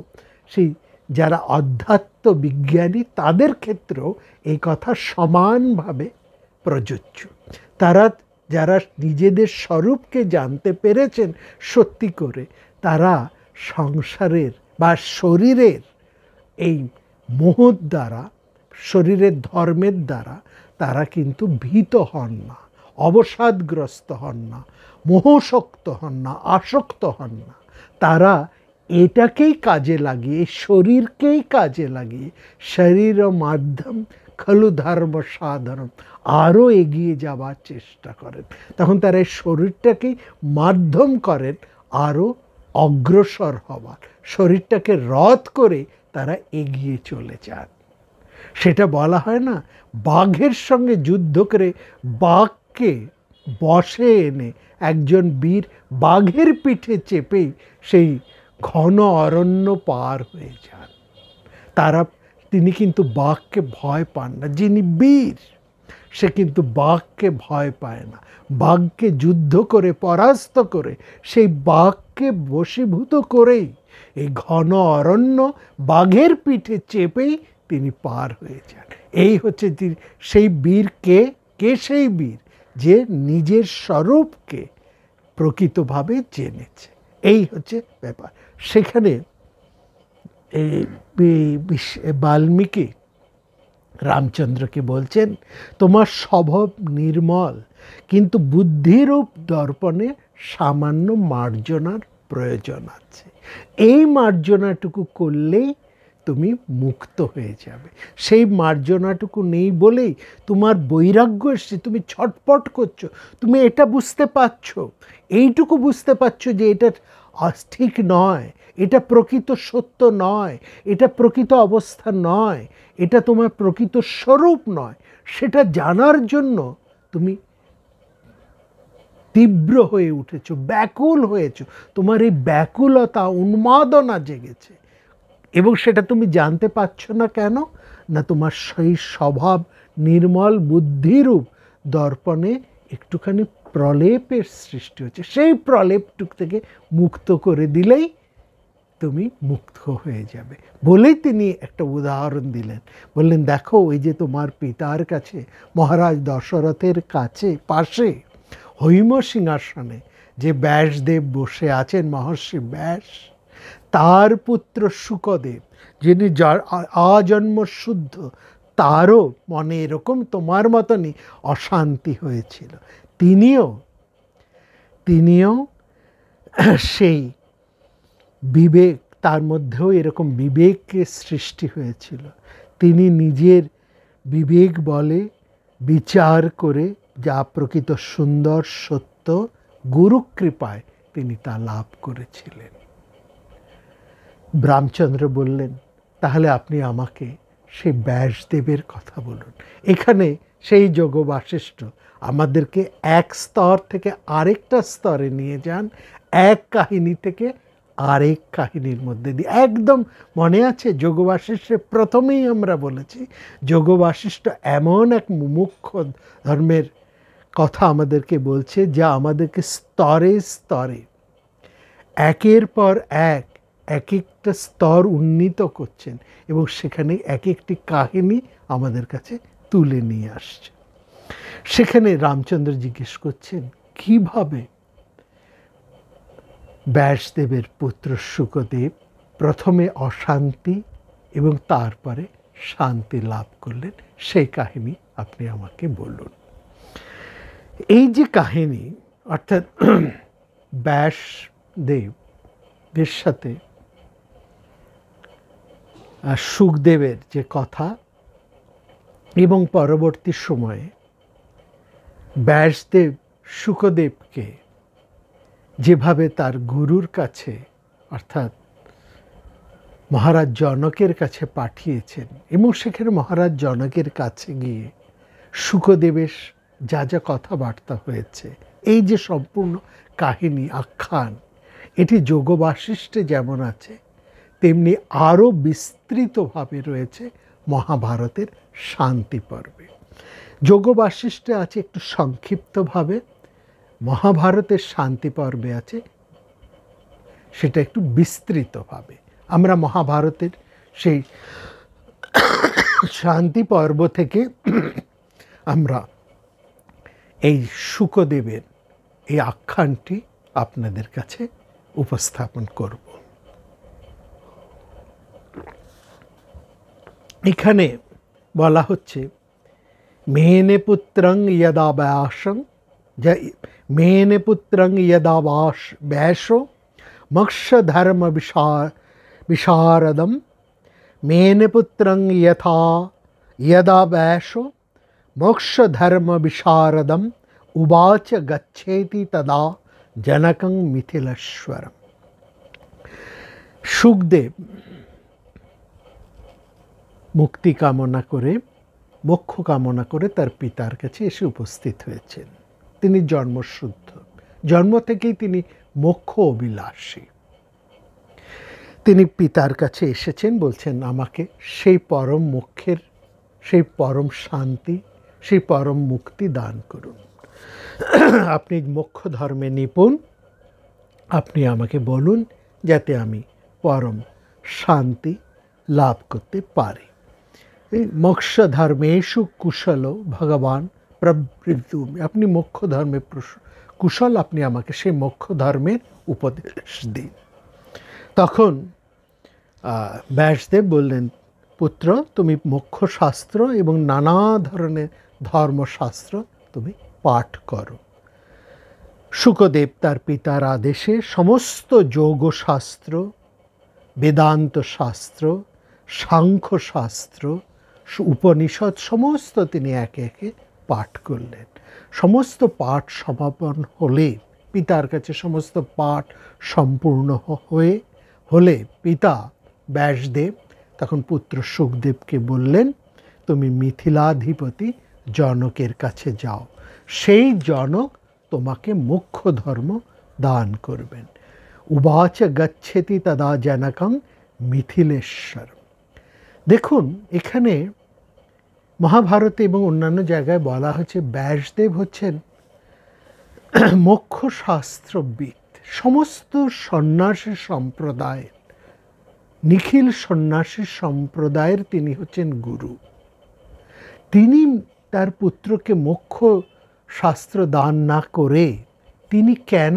Speaker 2: সেই যারা অধ্যাত্ম বিজ্ঞানী, তাদের ক্ষেত্রেও এই কথা সমানভাবে প্রযোজ্য। যারা নিজেদের স্বরূপকে জানতে পেরেছেন সত্যি করে, তারা সংসারের বা শরীরের এই মোহর দ্বারা, শরীরের ধর্মের দ্বারা তারা কিন্তু ভীত হন না, অবসাদগ্রস্ত হন না, মোহশক্ত হন না, আসক্ত হন না। তারা এটাকেই কাজে লাগিয়ে, শরীরকেই কাজে লাগিয়ে, শরীর মাধ্যম খলু ধর্ম সাধন, আরও এগিয়ে যাওয়ার চেষ্টা করেন। তখন তারা এই শরীরটাকেই মাধ্যম করেন আরও অগ্রসর হওয়ার, শরীরটাকে রদ করে তারা এগিয়ে চলে যান। সেটা বলা হয় না, বাঘের সঙ্গে যুদ্ধ করে বাঘকে বশে এনে একজন বীর বাঘের পিঠে চেপেই সেই ঘন অরণ্য পার হয়ে যান। তিনি কিন্তু বাঘকে ভয় পান না। যিনি বীর, সে কিন্তু বাঘকে ভয় পায় না। বাঘকে যুদ্ধ করে পরাস্ত করে, সেই বাঘকে বশীভূত করেই এই ঘন অরণ্য বাঘের পিঠে চেপেই তিনি পার হয়ে যান। এই হচ্ছে সেই বীর। কে সেই বীর? যে নিজের স্বরূপকে প্রকৃতভাবে জেনেছে। এই হচ্ছে ব্যাপার। সেখানে বাল্মীকি রামচন্দ্রকে বলছেন, তোমার স্বভাব নির্মল, কিন্তু বুদ্ধিরূপ দর্পণে সামান্য মার্জনার প্রয়োজন আছে। এই মার্জনাটুকু করলেই তুমি মুক্ত হয়ে যাবে। সেই মার্জনাটুকু নেই বলেই তোমার বৈরাগ্য এসছে, তুমি ছটপট করছো। তুমি এটা বুঝতে পারছো, এইটুকু বুঝতে পারছো যে এটা ঠিক নয়, এটা প্রকৃত সত্য নয়, এটা প্রকৃত অবস্থা নয়, এটা তোমার প্রকৃত স্বরূপ নয়। সেটা জানার জন্য তুমি তীব্র হয়ে উঠেছো, ব্যাকুল হয়েছো। তোমার এই ব্যাকুলতা, উন্মাদনা জেগেছে, এবং সেটা তুমি জানতে পারছো না। কেন না, তোমার সেই স্বভাব নির্মল বুদ্ধিরূপ দর্পণে একটুখানি প্রলেপের সৃষ্টি হচ্ছে। সেই প্রলেপটুক থেকে মুক্ত করে দিলেই তুমি মুক্ত হয়ে যাবে। বলেই তিনি একটা উদাহরণ দিলেন, বললেন, দেখো ওই যে তোমার পিতার কাছে, মহারাজ দশরথের পাশে হৈম সিংহাসনে যে ব্যাসদেব বসে আছেন, মহর্ষি ব্যাস, তার পুত্র শুকদেব, যিনি আজন্ম শুদ্ধ, তারও মনে এরকম তোমার মতনই অশান্তি হয়েছিল। তিনিও সেই বিবেক, তার মধ্যেও এরকম বিবেকের সৃষ্টি হয়েছিল। তিনি নিজের বিবেক বলে বিচার করে যা প্রকৃত সুন্দর সত্য গুরু কৃপায় তিনি তা লাভ করেছিলেন। রামচন্দ্র বললেন, তাহলে আপনি আমাকে সেই ব্যাসদেবের কথা বলুন। এখানে সেই যোগ বাসিষ্ঠ আমাদেরকে এক স্তর থেকে আরেকটা স্তরে নিয়ে যান, এক কাহিনী থেকে আরেক কাহিনীর মধ্যে দিয়ে। একদম মনে আছে যোগ বাসিষ্ঠের প্রথমেই আমরা বলেছি, যোগ বাসিষ্ঠ এমন এক মুমুক্ষ ধর্মের কথা আমাদেরকে বলছে, যা আমাদেরকে স্তরে স্তরে একের পর এক একটা স্তর উন্নীত করছেন এবং সেখানে এক একটি কাহিনী আমাদের কাছে তুলে নিয়ে আসছে। সেখানে রামচন্দ্র জিজ্ঞেস করছেন কিভাবে ব্যাসদেবের পুত্র শুকদেব প্রথমে অশান্তি এবং তারপরে শান্তি লাভ করলেন, সেই কাহিনী আপনি আমাকে বলুন। এই যে কাহিনী, অর্থাৎ ব্যাসদেবের সাথে শুকদেবের যে কথা, এবং পরবর্তী সময়ে ব্যাসদেব শুকদেবকে যেভাবে তার গুরুর কাছে অর্থাৎ মহারাজ জনকের কাছে পাঠিয়েছেন, এবং সেখানে মহারাজ জনকের কাছে গিয়ে শুকদেবের যা যা কথাবার্তা হয়েছে, এই যে সম্পূর্ণ কাহিনী আখ্যান, এটি যোগ বাসিষ্ঠে যেমন আছে তেমনি আরও বিস্তৃতভাবে রয়েছে মহাভারতের শান্তি পর্বে। যোগ বাসিষ্ঠে আছে একটু সংক্ষিপ্তভাবে, মহাভারতের শান্তি পর্বে আছে সেটা একটু বিস্তৃতভাবে। আমরা মহাভারতের সেই শান্তি পর্ব থেকে আমরা এই শুকদেবের এই আখ্যানটি আপনাদের কাছে উপস্থাপন করব। এখানে বলা হচ্ছে, মেনে পুত্রং যদা ব্যাসং মেনে পুত্রং যদা ব্যাসো মোক্ষ ধর্ম বিশারদম মেনে পুত্রং যদা ব্যাসো মোক্ষ ধর্ম বিশারদম উবাচ গচ্ছেতি তদা জনকং মিথিলেশ্বরম। শুকদেব মুক্তি কামনা করে, মোক্ষ কামনা করে তার পিতার কাছে এসে উপস্থিত হয়েছেন। তিনি জন্মশুদ্ধ, জন্ম থেকেই তিনি মোক্ষ অভিলাষী। তিনি পিতার কাছে এসেছেন, বলছেন আমাকে সেই পরম মোক্ষের, সেই পরম শান্তি, সেই পরম মুক্তি দান করুন। আপনি মোক্ষ ধর্মে নিপুণ, আপনি আমাকে বলুন যাতে আমি পরম শান্তি লাভ করতে পারি। মোক্ষ ধর্মেষু কুশল ভগবান প্রবৃত্তুমি, আপনি মোক্ষ ধর্মে কুশল, আপনি আমাকে সেই মোক্ষ ধর্মের উপদেশ দিন। তখন ব্যাসদেব বললেন, পুত্র তুমি মোক্ষ শাস্ত্র এবং নানা ধরনের ধর্মশাস্ত্র তুমি পাঠ করো। শুকদেব তার পিতার আদেশে সমস্ত যোগশাস্ত্র, বেদান্ত শাস্ত্র, সাংখ্য শাস্ত্র, উপনিষদ সমস্ত তিনি একে একে পাঠ করলেন। সমস্ত পাঠ সমাপন হলে, পিতার কাছে সমস্ত পাঠ সম্পূর্ণ হলে পিতা ব্যাসদেব তখন পুত্র শুকদেবকে বললেন, তুমি মিথিলাধিপতি জনকের কাছে যাও, সেই জনক তোমাকে মোক্ষ ধর্ম দান করবেন। উবাচ গচ্ছেতি তদা জনকং মিথিলেশ্বর। দেখুন এখানে মহাভারতে এবং অন্যান্য জায়গায় বলা হচ্ছে ব্যাসদেব হচ্ছেন মোক্ষ শাস্ত্রবিদ, সমস্ত সন্ন্যাসী সম্প্রদায়ের, নিখিল সন্ন্যাসী সম্প্রদায়ের তিনি হচ্ছেন গুরু। তিনি তার পুত্রকে মোক্ষ শাস্ত্র দান না করে তিনি কেন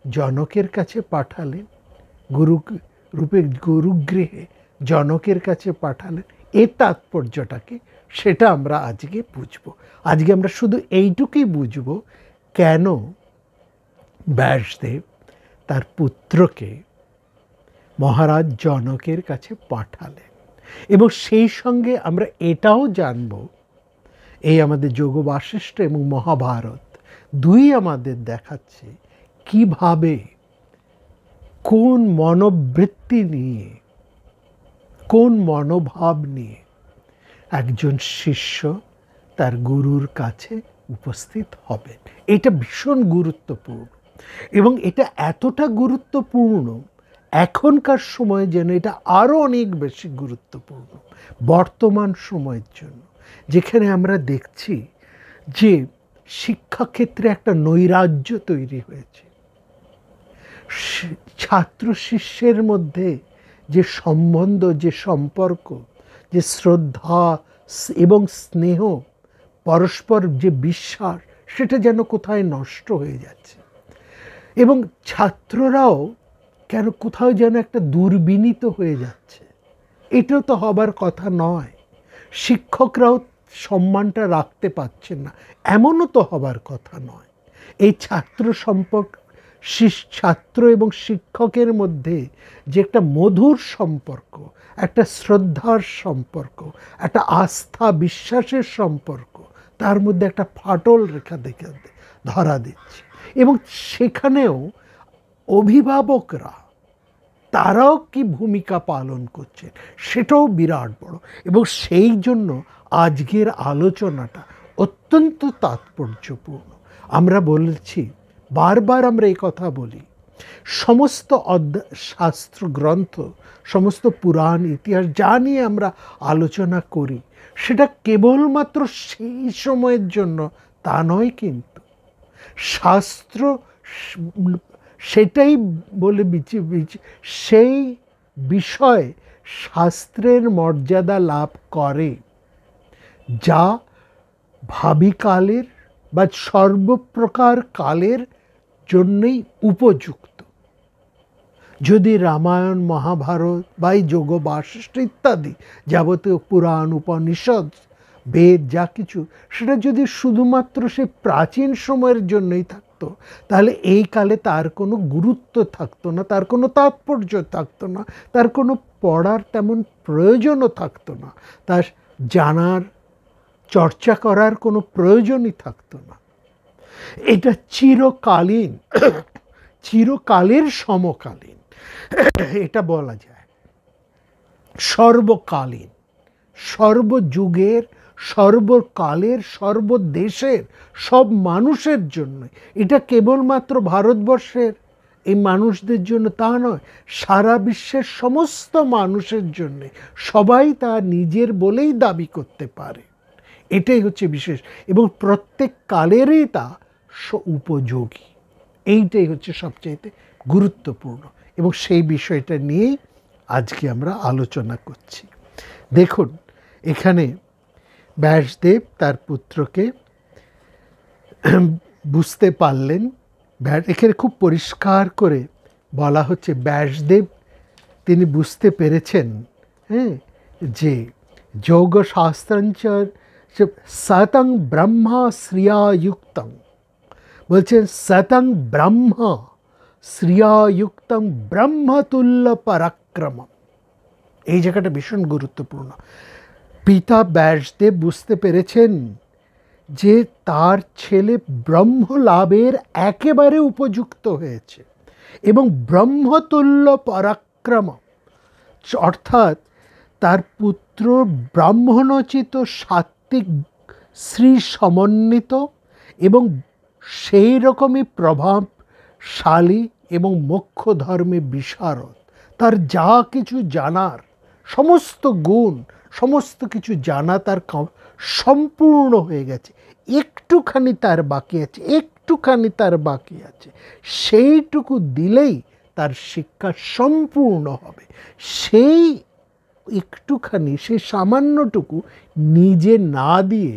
Speaker 2: জনকের কাছে পাঠালেন, গুরু রূপে গুরুগৃহে জনকের কাছে পাঠালেন, এর তাৎপর্যটাকে সেটা আমরা আজকে বুঝব। আজকে আমরা শুধু এইটুকুই বুঝব কেন ব্যাসদেব তার পুত্রকে মহারাজ জনকের কাছে পাঠালেন। এবং সেই সঙ্গে আমরা এটাও জানব, এই আমাদের যোগ বাশিষ্ঠ এবং মহাভারত দুই আমাদের দেখাচ্ছে কিভাবে, কোন মনোবৃত্তি নিয়ে, কোন মনোভাব নিয়ে একজন শিষ্য তার গুরুর কাছে উপস্থিত হবেন। এটা ভীষণ গুরুত্বপূর্ণ, এবং এটা এতটা গুরুত্বপূর্ণ এখনকার সময়ে যেন এটা আরও অনেক বেশি গুরুত্বপূর্ণ বর্তমান সময়ের জন্য, যেখানে আমরা দেখছি যে শিক্ষাক্ষেত্রে একটা নৈরাজ্য তৈরি হয়েছে। ছাত্র শিষ্যের মধ্যে যে সম্বন্ধ, যে সম্পর্ক, যে শ্রদ্ধা এবং স্নেহ, পরস্পর যে বিশ্বাস, সেটা যেন কোথায় নষ্ট হয়ে যাচ্ছে। এবং ছাত্ররাও কেন কোথাও যেন একটা দুর্বিনীত হয়ে যাচ্ছে। এটাও তো হবার কথা নয়। শিক্ষকরাও সম্মানটা রাখতে পারছেন না, এমনও তো হবার কথা নয়। এই ছাত্র সম্পর্ক, ছাত্র এবং শিক্ষকের মধ্যে যে একটা মধুর সম্পর্ক, একটা শ্রদ্ধার সম্পর্ক, একটা আস্থা বিশ্বাসের সম্পর্ক, তার মধ্যে একটা ফাটল রেখা দেখে ধরা দিচ্ছে। এবং সেখানেও অভিভাবকরা, তারাও কি ভূমিকা পালন করছে, সেটাও বিরাট বড়। এবং সেই জন্য আজকের আলোচনাটা অত্যন্ত তাৎপর্যপূর্ণ। আমরা বলেছি, বারবার আমরা এই কথা বলি, সমস্ত শাস্ত্র গ্রন্থ, সমস্ত পুরাণ ইতিহাস যা নিয়ে আমরা আলোচনা করি, সেটা কেবলমাত্র সেই সময়ের জন্য তা নয়। কিন্তু শাস্ত্র সেটাই বলে সেই বিষয় শাস্ত্রের মর্যাদা লাভ করে যা ভাবিকালের বা সর্বপ্রকার কালের জন্যই উপযুক্ত। যদি রামায়ণ, মহাভারত বা এই যোগ বাশিষ্ঠ ইত্যাদি যাবতীয় পুরাণ, উপনিষদ, বেদ যা কিছু, সেটা যদি শুধুমাত্র সে প্রাচীন সময়ের জন্যই থাকতো, তাহলে এই কালে তার কোনো গুরুত্ব থাকতো না, তার কোনো তাৎপর্য থাকতো না, তার কোনো পড়ার তেমন প্রয়োজনও থাকতো না, তার জানার, চর্চা করার কোনো প্রয়োজনই থাকতো না। এটা চিরকালীন, চিরকালের সমকালীন, এটা বলা যায়। সর্বকালীন, সর্বযুগের, সর্বকালের, সর্বদেশের, সব মানুষের জন্য। এটা কেবলমাত্র ভারতবর্ষের এই মানুষদের জন্য তা নয়, সারা বিশ্বের সমস্ত মানুষের জন্যে। সবাই তা নিজের বলেই দাবি করতে পারে। এটাই হচ্ছে বিশেষ, এবং প্রত্যেক কালেরই তা উপযোগী। এইটাই হচ্ছে সবচাইতে গুরুত্বপূর্ণ, এবং সেই বিষয়টা নিয়েই আজকে আমরা আলোচনা করছি। দেখুন, এখানে ব্যাসদেব তার পুত্রকে বুঝতে পারলেন। এখানে খুব পরিষ্কার করে বলা হচ্ছে, ব্যাসদেব তিনি বুঝতে পেরেছেন যে যোগ শাস্ত্রাঞ্চ সতং ব্রহ্মা শ্রিয়াযুক্তং, বলছেন সতং ব্রহ্মা শ্রিয়াযুক্তং ব্রহ্মতুল্য পরাক্রমম। এই জায়গাটা ভীষণ গুরুত্বপূর্ণ। পিতা ব্যাসদেব বুঝতে পেরেছেন যে তার ছেলে ব্রহ্ম লাভের একেবারে উপযুক্ত হয়েছে, এবং ব্রহ্মতুল্য পরাক্রম, অর্থাৎ তার পুত্র ব্রাহ্মণোচিত সাত্ত্বিক শ্রী সমন্বিত এবং সেই রকমই প্রভাবশালী এবং মোক্ষ ধর্মে বিশারদ। তার যা কিছু জানার, সমস্ত গুণ, সমস্ত কিছু জানা তার সম্পূর্ণ হয়ে গেছে। একটুখানি তার বাকি আছে, একটুখানি তার বাকি আছে। সেইটুকু দিলেই তার শিক্ষা সম্পূর্ণ হবে। সেই একটুখানি, সেই সামান্যটুকু নিজে না দিয়ে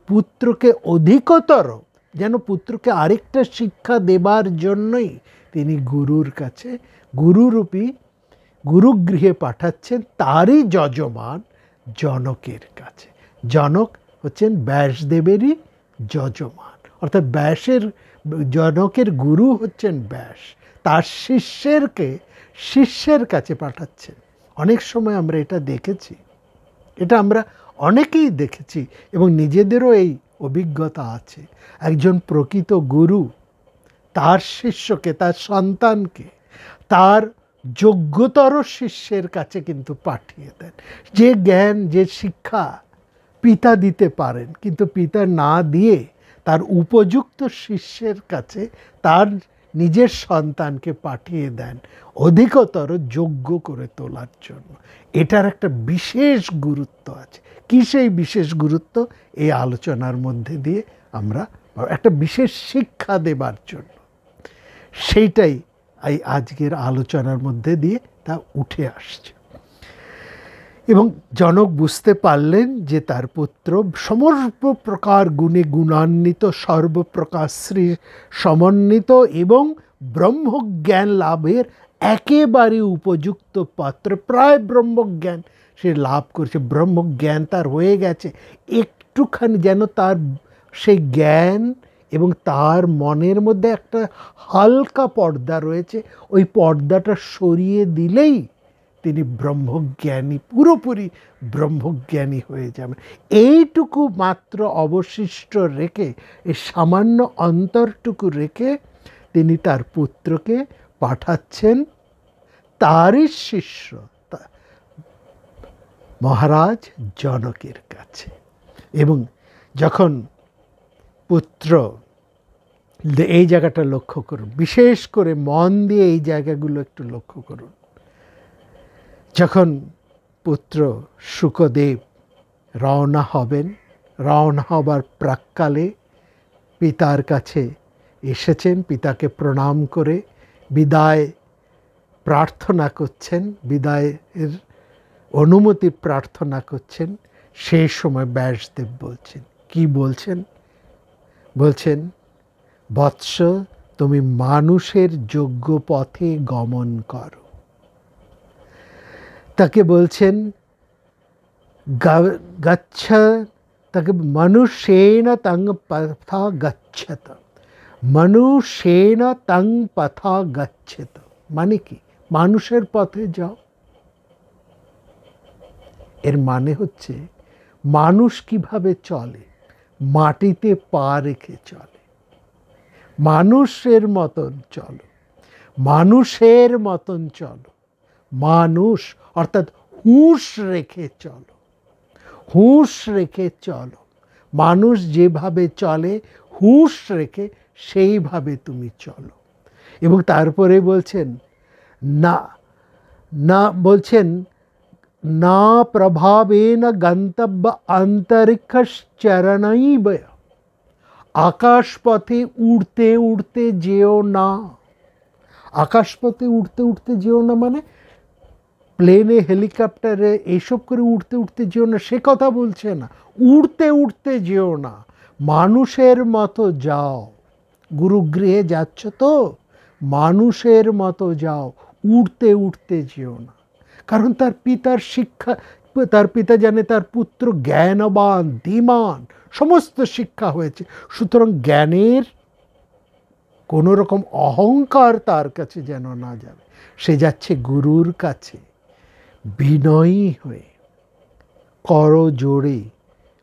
Speaker 2: পুত্রকে অধিকতর, যেন পুত্রকে আরেকটা শিক্ষা দেবার জন্যই তিনি গুরুর কাছে, গুরুরূপী গুরুগৃহে পাঠাচ্ছেন তারই যজমান জনকের কাছে। জনক হচ্ছেন ব্যাসদেবেরই যজমান, অর্থাৎ ব্যাসের জনকের গুরু হচ্ছেন ব্যাস, তার শিষ্যের কাছে পাঠাচ্ছেন। অনেক সময় আমরা এটা দেখেছি, এটা আমরা অনেকেই দেখেছি এবং নিজেদেরও এই অভিজ্ঞতা আছে। একজন প্রকৃত গুরু তার শিষ্যকে, তার সন্তানকে তার যোগ্যতর শিষ্যের কাছে কিন্তু পাঠিয়ে দেন। যে জ্ঞান, যে শিক্ষা পিতা দিতে পারেন, কিন্তু পিতা না দিয়ে তার উপযুক্ত শিষ্যের কাছে তার নিজের সন্তানকে পাঠিয়ে দেন অধিকতর যোগ্য করে তোলার জন্য। এটার একটা বিশেষ গুরুত্ব আছে। কি সেই বিশেষ গুরুত্ব? এই আলোচনার মধ্যে দিয়ে আমরা একটা বিশেষ শিক্ষা দেবার জন্য, সেইটাই এই আজকের আলোচনার মধ্যে দিয়ে তা উঠে আসছে। এবং জনক বুঝতে পারলেন যে তার পুত্র সর্বপ্রকার গুণে গুণান্বিত, সর্বপ্রকার শ্রী সমন্বিত এবং ব্রহ্মজ্ঞান লাভের একেবারে উপযুক্ত পাত্র। প্রায় ব্রহ্মজ্ঞান সে লাভ করেছে, ব্রহ্মজ্ঞান তার হয়ে গেছে। একটুখানি যেন তার সেই জ্ঞান এবং তার মনের মধ্যে একটা হালকা পর্দা রয়েছে, ওই পর্দাটা সরিয়ে দিলেই তিনি ব্রহ্মজ্ঞানী, পুরোপুরি ব্রহ্মজ্ঞানী হয়ে যাবেন। এইটুকু মাত্র অবশিষ্ট রেখে, এই সামান্য অন্তরটুকু রেখে তিনি তার পুত্রকে পাঠাচ্ছেন তারই শিষ্য মহারাজ জনকের কাছে। এবং যখন পুত্র, এই জায়গাটা লক্ষ্য করুন, বিশেষ করে মন দিয়ে এই জায়গাগুলো একটু লক্ষ্য করুন। যখন পুত্র শুকদেব রওনা হবেন, রওনা হবার প্রাক্কালে পিতার কাছে এসেছেন, পিতাকে প্রণাম করে বিদায় প্রার্থনা করছেন, বিদায়ের অনুমতি প্রার্থনা করছেন। সেই সময় ব্যাসদেব বলছেন, কি বলছেন? বলছেন, বৎস, তুমি মানুষের যোগ্য পথে গমন করো। তাকে বলছেন গচ্ছ, তাকে মনুষ্যেন তং পথা গচ্ছত, মনুষ্যেন তং পথা গচ্ছত, মানে কি? মানুষের পথে যাও। এর মানে হচ্ছে মানুষ কিভাবে চলে? মাটিতে পা রেখে চলে। মানুষের মতন চলো, মানুষের মতন চলো। মানুষ অর্থাৎ হুঁশ রেখে চলো, হুঁশ রেখে চলো। মানুষ যেভাবে চলে হুঁশ রেখে সেইভাবে তুমি চলো। এবং তারপরে বলছেন না, না বলছেন না প্রভাবেন গন্তব্য অন্তরিক্ষশ্চরণৈব, আকাশ পথে উড়তে উড়তে যেও না। আকাশ পথে উড়তে উড়তে যেও না মানে প্লেনে, হেলিকপ্টারে এইসব করে উড়তে উড়তে যেও না, সে কথা বলছে না। উড়তে উড়তে যেও না, মানুষের মতো যাও। গুরুগৃহে যাচ্ছ তো, মানুষের মতো যাও, উড়তে উড়তে যেও না। কারণ তার পিতার শিক্ষা, তার পিতা জানে তার পুত্র জ্ঞানবান, ধীমান, সমস্ত শিক্ষা হয়েছে। সুতরাং জ্ঞানের কোনো রকম অহংকার তার কাছে যেন না যাবে। সে যাচ্ছে গুরুর কাছে বিনয়ী হয়ে, করজোড়ে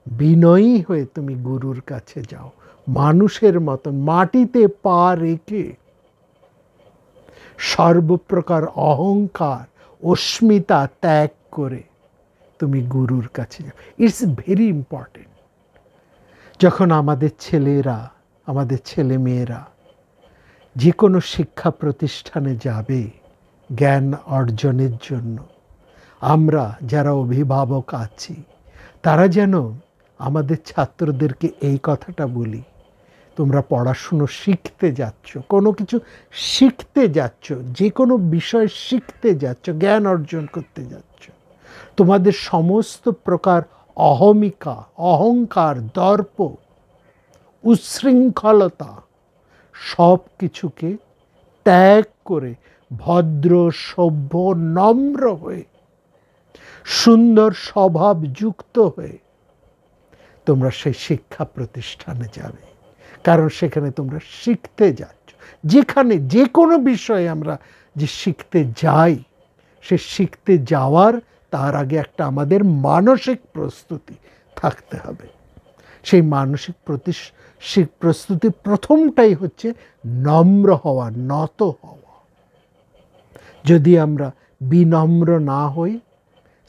Speaker 2: বিনয়ী হয়ে তুমি গুরুর কাছে যাও। মানুষের মতন মাটিতে পা রেখে সর্বপ্রকার অহংকার, অস্মিতা ত্যাগ করে তুমি গুরুর কাছে যাও। It's very important. যখন আমাদের ছেলেরা, আমাদের ছেলে মেয়েরা যে কোনো শিক্ষা প্রতিষ্ঠানে যাবে জ্ঞান অর্জনের জন্য, আমরা যারা অভিভাবক আছি তারা যেন আমাদের ছাত্রদেরকে এই কথাটা বলি, তোমরা পড়াশুনো শিখতে যাচ্ছ, কোনো কিছু শিখতে যাচ্ছ, যে কোনো বিষয় শিখতে যাচ্ছ, জ্ঞান অর্জন করতে যাচ্ছ, তোমাদের সমস্ত প্রকার অহমিকা, অহংকার, দর্প, উচ্ছৃঙ্খলতা সব কিছুকে ত্যাগ করে ভদ্র, সভ্য, নম্র হয়ে, সুন্দর স্বভাব যুক্ত হয়ে তোমরা সেই শিক্ষা প্রতিষ্ঠানে যাবে। কারণ সেখানে তোমরা শিখতে যাচ্ছ। যেখানে যে কোনো বিষয়ে আমরা যে শিখতে যাই, সে শিখতে যাওয়ার তার আগে একটা আমাদের মানসিক প্রস্তুতি থাকতে হবে। সেই মানসিক প্রস্তুতির প্রথমটাই হচ্ছে নম্র হওয়া, নত হওয়া। যদি আমরা বিনম্র না হই,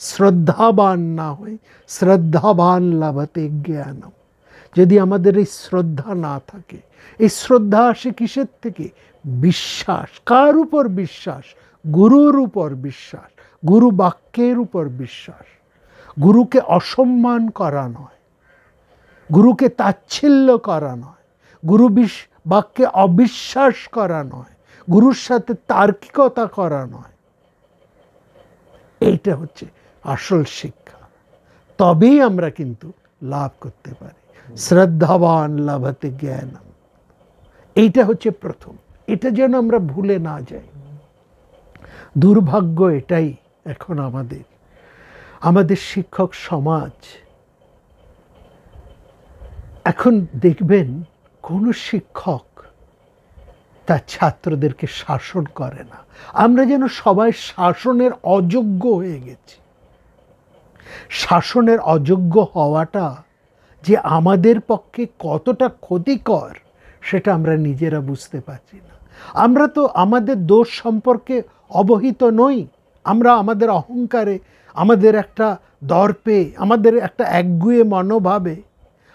Speaker 2: শ্রদ্ধাবান না হই, শ্রদ্ধাবান লভতে জ্ঞানম, যদি আমাদের এই শ্রদ্ধা না থাকে, এই শ্রদ্ধা আসে কিসের থেকে? বিশ্বাস। কার উপর বিশ্বাস? গুরুর উপর বিশ্বাস, গুরু বাক্যের উপর বিশ্বাস। গুরুকে অসম্মান করা নয়, গুরুকে তাচ্ছিল্য করা নয়, গুরু বাক্যে অবিশ্বাস করা নয়, গুরুর সাথে তার্কিকতা করা নয়। এইটা হচ্ছে আসল শিক্ষা। তবেই আমরা কিন্তু লাভ করতে পারি। শ্রদ্ধাবান লভতে জ্ঞানম, এইটা হচ্ছে প্রথম। এটা যেন আমরা ভুলে না যাই। দুর্ভাগ্য এটাই এখন আমাদের শিক্ষক সমাজ, এখন দেখবেন কোনো শিক্ষক তার ছাত্রদেরকে শাসন করে না। আমরা যেন সবাই শাসনের অযোগ্য হয়ে গেছি। শাসনের অযোগ্য হওয়াটা যে আমাদের পক্ষে কতটা ক্ষতিকর সেটা আমরা নিজেরা বুঝতে পারছি না। আমরা তো আমাদের দোষ সম্পর্কে অবহিত নই। আমরা আমাদের অহংকারে, আমাদের একটা দর্পে, আমাদের একটা একগুঁয়ে মনোভাবে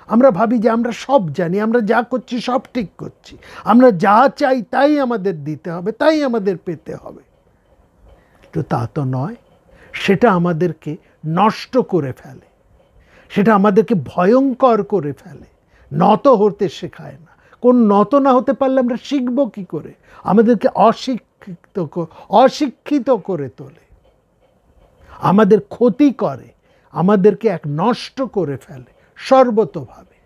Speaker 2: আমরা ভাবি যে আমরা সব জানি, আমরা যা করছি সব ঠিক করছি, আমরা যা চাই তাই আমাদের দিতে হবে, তাই আমাদের পেতে হবে। কিন্তু তা তো নয়। সেটা আমাদেরকে নষ্ট করে ফেলে, সেটা আমাদেরকে ভয়ঙ্কর করে ফেলে, নত হতে শেখায় না। কোন নত না হতে পারলে আমরা শিখব কি করে? আমাদেরকে অশিক্ষিত করে তোলে, আমাদের ক্ষতি করে, আমাদেরকে এক নষ্ট করে ফেলে সর্বতোভাবে।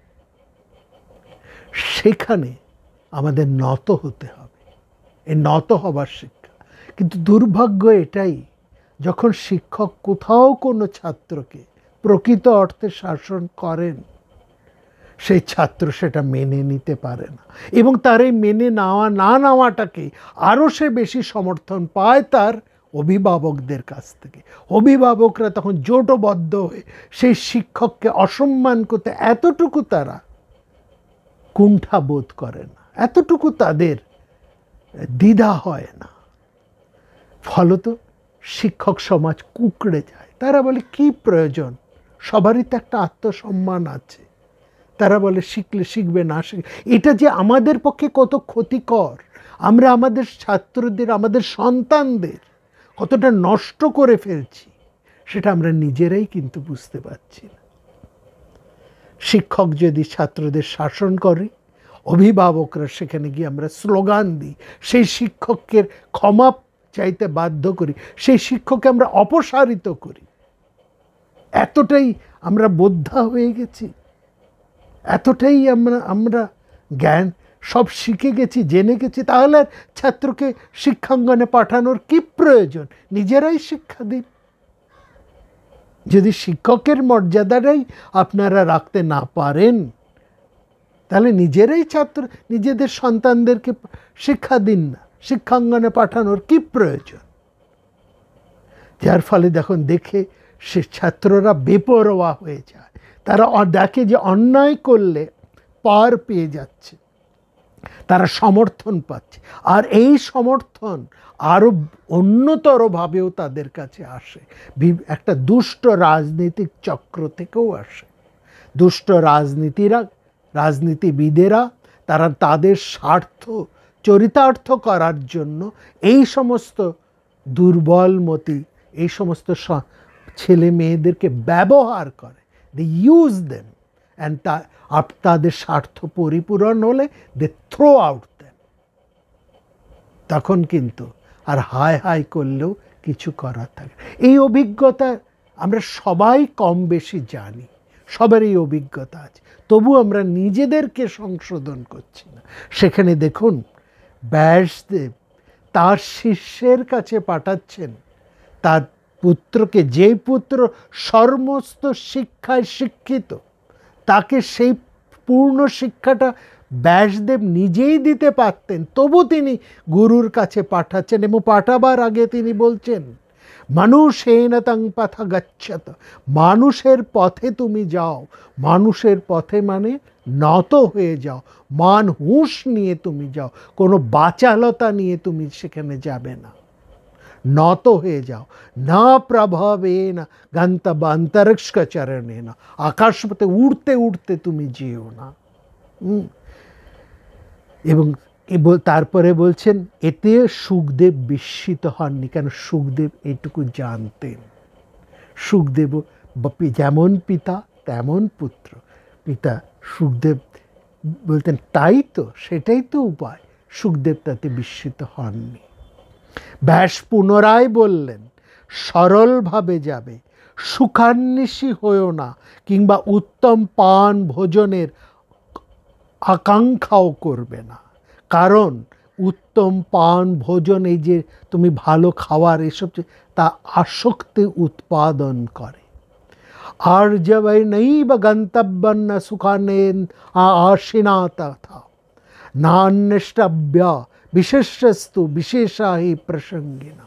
Speaker 2: সেখানে আমাদের নত হতে হবে, এই নত হবার শিক্ষা। কিন্তু দুর্ভাগ্য এটাই, যখন শিক্ষক কোথাও কোনো ছাত্রকে প্রকৃত অর্থে শাসন করেন, সেই ছাত্র সেটা মেনে নিতে পারে না, এবং তার এই মেনে না নেওয়াটাকে আরও সে বেশি সমর্থন পায় তার অভিভাবকদের কাছ থেকে। অভিভাবকরা তখন জোটবদ্ধ হয়ে সেই শিক্ষককে অসম্মান করতে এতটুকু তারা কুণ্ঠা বোধ করে না, এতটুকু তাদের দ্বিধা হয় না। ফলত শিক্ষক সমাজ কুঁকড়ে যায়। তারা বলে কি প্রয়োজন, সবারই তো একটা আত্মসম্মান আছে। তারা বলে শিখলে শিখবে, না শিখবে। এটা যে আমাদের পক্ষে কত ক্ষতিকর, আমরা আমাদের ছাত্রদের, আমাদের সন্তানদের কতটা নষ্ট করে ফেলছি, সেটা আমরা নিজেরাই কিন্তু বুঝতে পারছি না। শিক্ষক যদি ছাত্রদের শাসন করে, অভিভাবকরা সেখানে গিয়ে আমরা স্লোগান দিই, সেই শিক্ষককে ক্ষমা চাইতে বাধ্য করি, সেই শিক্ষককে আমরা অপসারিত করি, এতটাই আমরা বোদ্ধা হয়ে গেছি, এতটাই আমরা জ্ঞান সব শিখে গেছি, জেনে গেছি। তাহলে ছাত্রকে শিক্ষাঙ্গনে পাঠানোর কি প্রয়োজন? নিজেরাই শিক্ষা দিন। যদি শিক্ষকের মর্যাদাটাই আপনারা রাখতে না পারেন, তাহলে নিজেরাই নিজেদের সন্তানদেরকে শিক্ষা দিন না। শিক্ষাঙ্গনে পাঠানোর কি প্রয়োজন? যার ফলে দেখে সে ছাত্ররা বেপরোয়া হয়ে যায়। তারা দেখে যে অন্যায় করলে পার পেয়ে যাচ্ছে, তারা সমর্থন পাচ্ছে, আর এই সমর্থন আরও অন্যতরভাবেও তাদের কাছে আসে। একটা দুষ্ট রাজনৈতিক চক্র থেকেও আসে। দুষ্ট রাজনীতিবিদেরা তারা তাদের স্বার্থ চরিতার্থ করার জন্য এই সমস্ত দুর্বলমতি, এই সমস্ত ছেলে মেয়েদেরকে ব্যবহার করে। দে ইউজ দেম, অ্যান্ড তাদের স্বার্থ পরিপূরণ হলে দে থ্রো আউট দেম। তখন কিন্তু আর হায় হায় করলেও কিছু করার থাকে। এই অভিজ্ঞতা আমরা সবাই কম বেশি জানি, সবার এই অভিজ্ঞতা আছে, তবু আমরা নিজেদেরকে সংশোধন করছি না। সেখানে দেখুন, ব্যাসদেব তার শিষ্যের কাছে পাঠাচ্ছেন তার পুত্রকে, যেই পুত্র সমস্ত শিক্ষায় শিক্ষিত, তাকে সেই পূর্ণ শিক্ষাটা ব্যাসদেব নিজেই দিতে পারতেন, তবু তিনি গুরুর কাছে পাঠাচ্ছেন। এবং পাঠাবার আগে তিনি বলছেন, মানুষেন তং পথ গচ্ছত, মানুষের পথে তুমি যাও। মানুষের পথে মানে নত হয়ে যাও, মান হুঁশ নিয়ে তুমি যাও, কোনো বাচালতা নিয়ে তুমি সেখানে যাবে না, নত হয়ে যাও। না প্রভাবে না গন্তব্য অন্তরিক্ষ চরণে না, আকাশপথে উড়তে উড়তে তুমি যেও না। এবং তারপরে বলছেন, এতে সুখদেব বিস্মিত হননি, কেন সুখদেব এটুকু জানতেন। সুখদেব যেমন পিতা তেমন পুত্র। পিতা সুখদেব বলতেন, তাই তো, সেটাই তো উপায়। সুখদেব তাতে বিস্মিত হননি। ব্যাস পুনরায় বললেন, সরলভাবে যাবে, সুখান্বেষী হয়েও না, কিংবা উত্তম পান ভোজনের আকাঙ্ক্ষাও করবে না। কারণ উত্তম পান ভোজন, এই যে তুমি ভালো খাওয়ার এসব, তা আসক্তি উৎপাদন করে। আর জবৈ নৈব গন্তব্যং ন সুখানেন আশিনা তথা নান্যষ্টব্য বিশেষস্তু বিশেষা হি প্রসঙ্গিনা।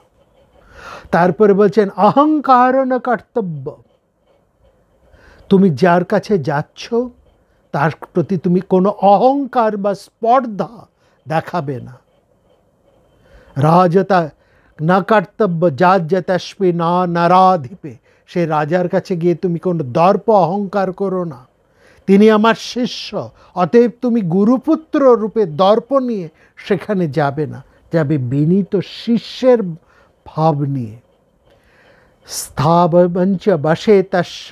Speaker 2: তারপরে বলছেন, অহংকার ন কর্তব্য, তুমি যার কাছে যাচ্ছ তার প্রতি তুমি কোনো অহংকার বা স্পর্ধা দেখাবে না। রাজতা না কর্তব্য যাজ্যতস্মি না নরাধিপে, সে রাজার কাছে গিয়ে তুমি কোনো দর্প অহংকার করো না। তিনি আমার শিষ্য, অতএব তুমি গুরুপুত্র রূপে দর্প নিয়ে সেখানে যাবে না, যাবে বিনীত শিষ্যের ভাব নিয়ে। স্থাবঞ্চ বশে তস্য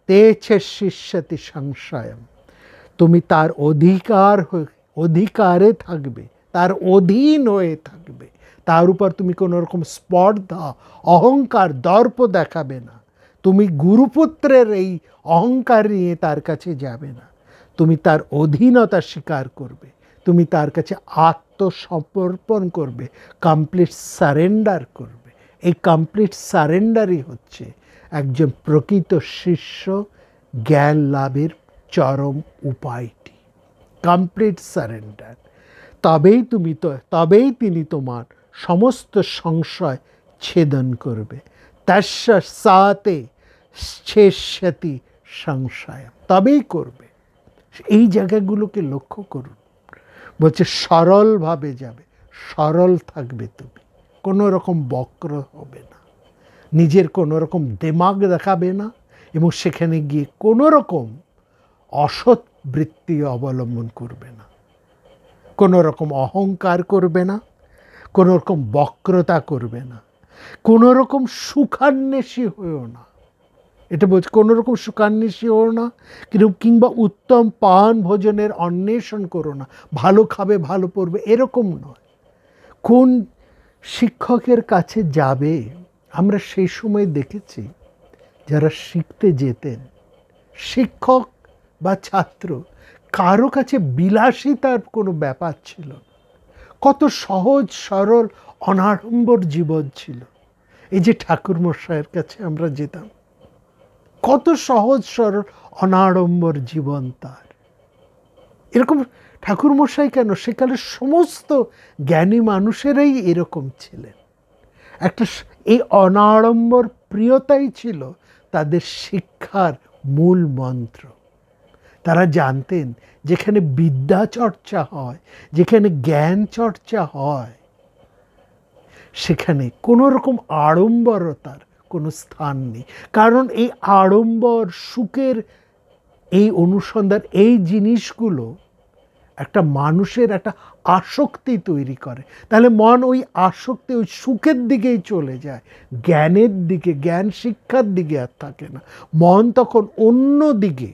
Speaker 2: তেছে শিষ্যতি সংশয়ম, তুমি তার অধিকারে থাকবে, তার অধীন হয়ে থাকবে, তার উপর তুমি কোনো রকম স্পর্ধা অহংকার দর্প দেখাবে না। তুমি গুরুপুত্রের এই অহংকার নিয়ে তার কাছে যাবে না, তুমি তার অধীনতা স্বীকার করবে, তুমি তার কাছে আত্মসমর্পণ করবে, কমপ্লিট সারেন্ডার করবে। এই কমপ্লিট সারেন্ডারই হচ্ছে একজন প্রকৃত শিষ্য জ্ঞান লাভের চরম উপায়টি, কমপ্লিট সারেন্ডার। তবেই তিনি তোমার সমস্ত সংশয় ছেদন করবে। তস্য সাতে শেষ্যতি সংশয়, তবেই করবে। এই জায়গাগুলোকে লক্ষ্য করুন। বলছে সরলভাবে যাবে, সরল থাকবে তুমি, কোনো রকম বক্র হবে না, নিজের কোনো রকম দিমাগ দেখাবে না, এবং সেখানে গিয়ে কোনো রকম অসৎ বৃত্তি অবলম্বন করবে না, কোনো রকম অহংকার করবে না, কোনো রকম বক্রতা করবে না, কোনো রকম সুখান্বেষী হয়েও না। এটা বলছে, কোনো রকম সুখান্বেষী হও না, কিংবা উত্তম পান ভোজনের অন্বেষণ করো না, ভালো খাবে ভালো পড়বে এরকম নয়। কোন শিক্ষকের কাছে যাবে, আমরা সেই সময় দেখেছি যারা শিখতে যেতেন, শিক্ষক বা ছাত্র, কারো কাছে বিলাসিতার কোনো ব্যাপার ছিল না, কত সহজ সরল অনাড়ম্বর জীবন ছিল। এই যে ঠাকুরমশাইয়ের কাছে আমরা যেতাম, কত সহজ সরল অনাড়ম্বর জীবন তার। এরকম ঠাকুরমশাই কেন, সেকালের সমস্ত জ্ঞানী মানুষেরাই এরকম ছিলেন। একটা এই অনাড়ম্বর প্রিয়তাই ছিল তাদের শিক্ষার মূল মন্ত্র। তারা জানতেন যেখানে বিদ্যা চর্চা হয়, যেখানে জ্ঞান চর্চা হয়, সেখানে কোনো রকম আড়ম্বরতার কোনো স্থান নেই। কারণ এই আড়ম্বর, সুখের এই অনুসন্ধান, এই জিনিসগুলো একটা মানুষের একটা আসক্তি তৈরি করে। তাহলে মন ওই আসক্তি, ওই সুখের দিকেই চলে যায়, জ্ঞানের দিকে, জ্ঞান শিক্ষার দিকে আর থাকে না। মন তখন অন্য দিকে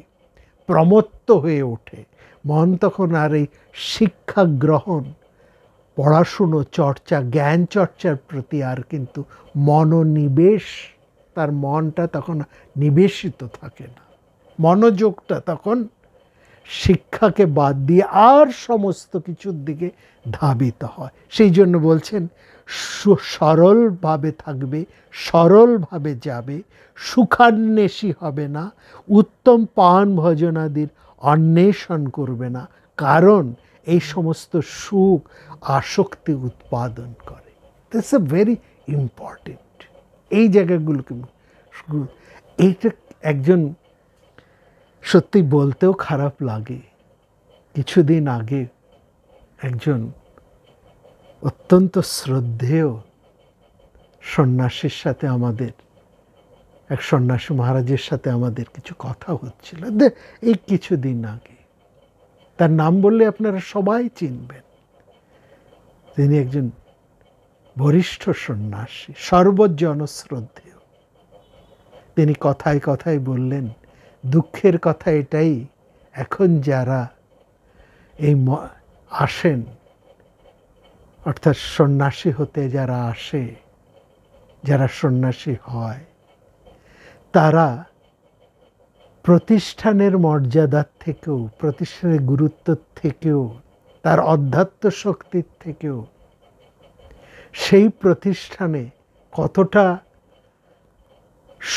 Speaker 2: প্রমত্ত হয়ে ওঠে। মন তখন আর এই শিক্ষা গ্রহণ, পড়াশুনো, চর্চা, জ্ঞান চর্চার প্রতি আর কিন্তু মনোনিবেশ, তার মনটা তখন নিবেশিত থাকে না। মনোযোগটা তখন শিক্ষাকে বাদ দিয়ে আর সমস্ত কিছুর দিকে ধাবিত হয়। সেই জন্য বলছেন, সরলভাবে থাকবে, সরলভাবে যাবে, সুখান্বেষী হবে না, উত্তম পান ভোজনাদির অন্বেষণ করবে না। কারণ এই সমস্ত সুখ আসক্তি উৎপাদন করে। That's a very important. এই জায়গাগুলোকে এইটা একজন সত্যি বলতেও খারাপ লাগে। কিছুদিন আগে একজন অত্যন্ত শ্রদ্ধেয় সন্ন্যাসীর সাথে আমাদের, এক সন্ন্যাসী মহারাজের সাথে আমাদের কিছু কথা হচ্ছিল এই কিছুদিন আগে। তার নাম বললে আপনারা সবাই চিনবেন। তিনি একজন বরিষ্ঠ সন্ন্যাসী, সর্বজনশ্রদ্ধেয়। তিনি কথায় কথায় বললেন, দুঃখের কথা এটাই, এখন যারা এই আসেন, অর্থাৎ সন্ন্যাসী হতে যারা আসে, যারা সন্ন্যাসী হয়, তারা প্রতিষ্ঠানের মর্যাদার থেকেও, প্রতিষ্ঠানের গুরুত্ব থেকেও, তার অধ্যাত্ম শক্তির থেকেও সেই প্রতিষ্ঠানে কতটা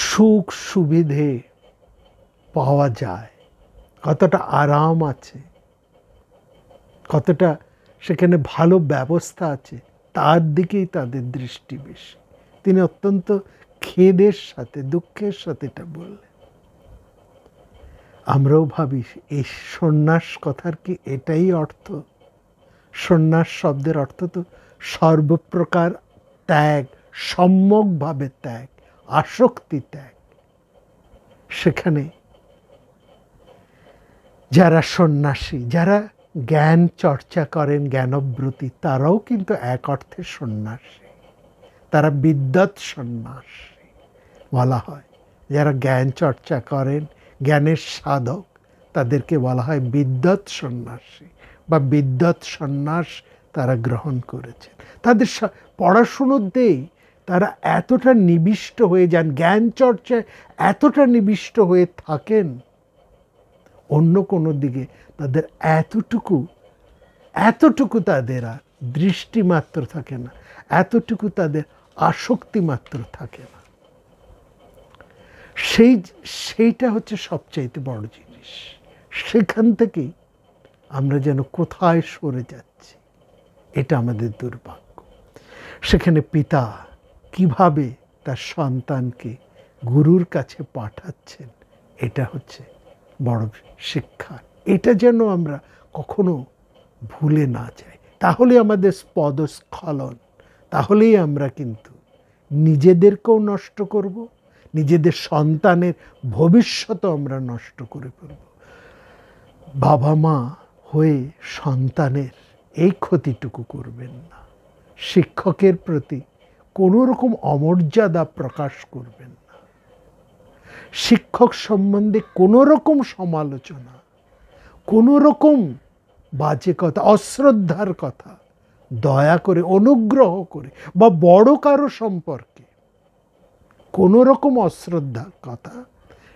Speaker 2: সুখ সুবিধে পাওয়া যায়, কতটা আরাম আছে, কতটা সেখানে ভালো ব্যবস্থা আছে, তার দিকেই তাদের দৃষ্টি বেশি। তিনি অত্যন্ত খেদের সাথে, দুঃখের সাথে এটা বললেন। আমরাও ভাবি এই সন্ন্যাস কথার কি এটাই অর্থ? সন্ন্যাস শব্দের অর্থ তো সর্বপ্রকার ত্যাগ, সম্যকভাবে ত্যাগ, আসক্তি ত্যাগ। সেখানে যারা সন্ন্যাসী, যারা জ্ঞান চর্চা করেন, জ্ঞানব্রতী, তারাও কিন্তু এক অর্থে সন্ন্যাসী। তারা বিদ্যৎ সন্ন্যাসী বলা হয়। যারা জ্ঞান চর্চা করেন, জ্ঞানের সাধক, তাদেরকে বলা হয় বিদ্যৎ সন্ন্যাসী বা বিদ্যৎ সন্ন্যাস তারা গ্রহণ করেছেন। তাদের পড়াশুনোতেই তারা এতটা নিবিষ্ট হয়ে যান, জ্ঞান চর্চায় এতটা নিবিষ্ট হয়ে থাকেন, অন্য কোনো দিকে তাদের এতটুকু তাদের আর দৃষ্টি মাত্র থাকে না, এতটুকু তাদের আসক্তি মাত্র থাকে না। সেইটা হচ্ছে সবচাইতে বড় জিনিস। সেখান থেকেই আমরা যেন কোথায় সরে যাচ্ছি, এটা আমাদের দুর্ভাগ্য। সেখানে পিতা কিভাবে তার সন্তানকে গুরুর কাছে পাঠাচ্ছেন, এটা হচ্ছে বড় শিক্ষা। এটা যেন আমরা কখনো ভুলে না যাই। তাহলে আমাদের পদস্খলন, তাহলেই আমরা কিন্তু নিজেদেরকেও নষ্ট করব, নিজেদের সন্তানের ভবিষ্যৎও আমরা নষ্ট করে ফেলব। বাবা মা হয়ে সন্তানের এই ক্ষতিটুকু করবেন না। শিক্ষকের প্রতি কোনো রকম অমর্যাদা প্রকাশ করবেন না। শিক্ষক সম্বন্ধে কোনো রকম সমালোচনা, কোনো রকম বাজে কথা, অশ্রদ্ধার কথা দয়া করে, অনুগ্রহ করে, বা বড় কারো সম্পর্কে কোনো রকম অশ্রদ্ধার কথা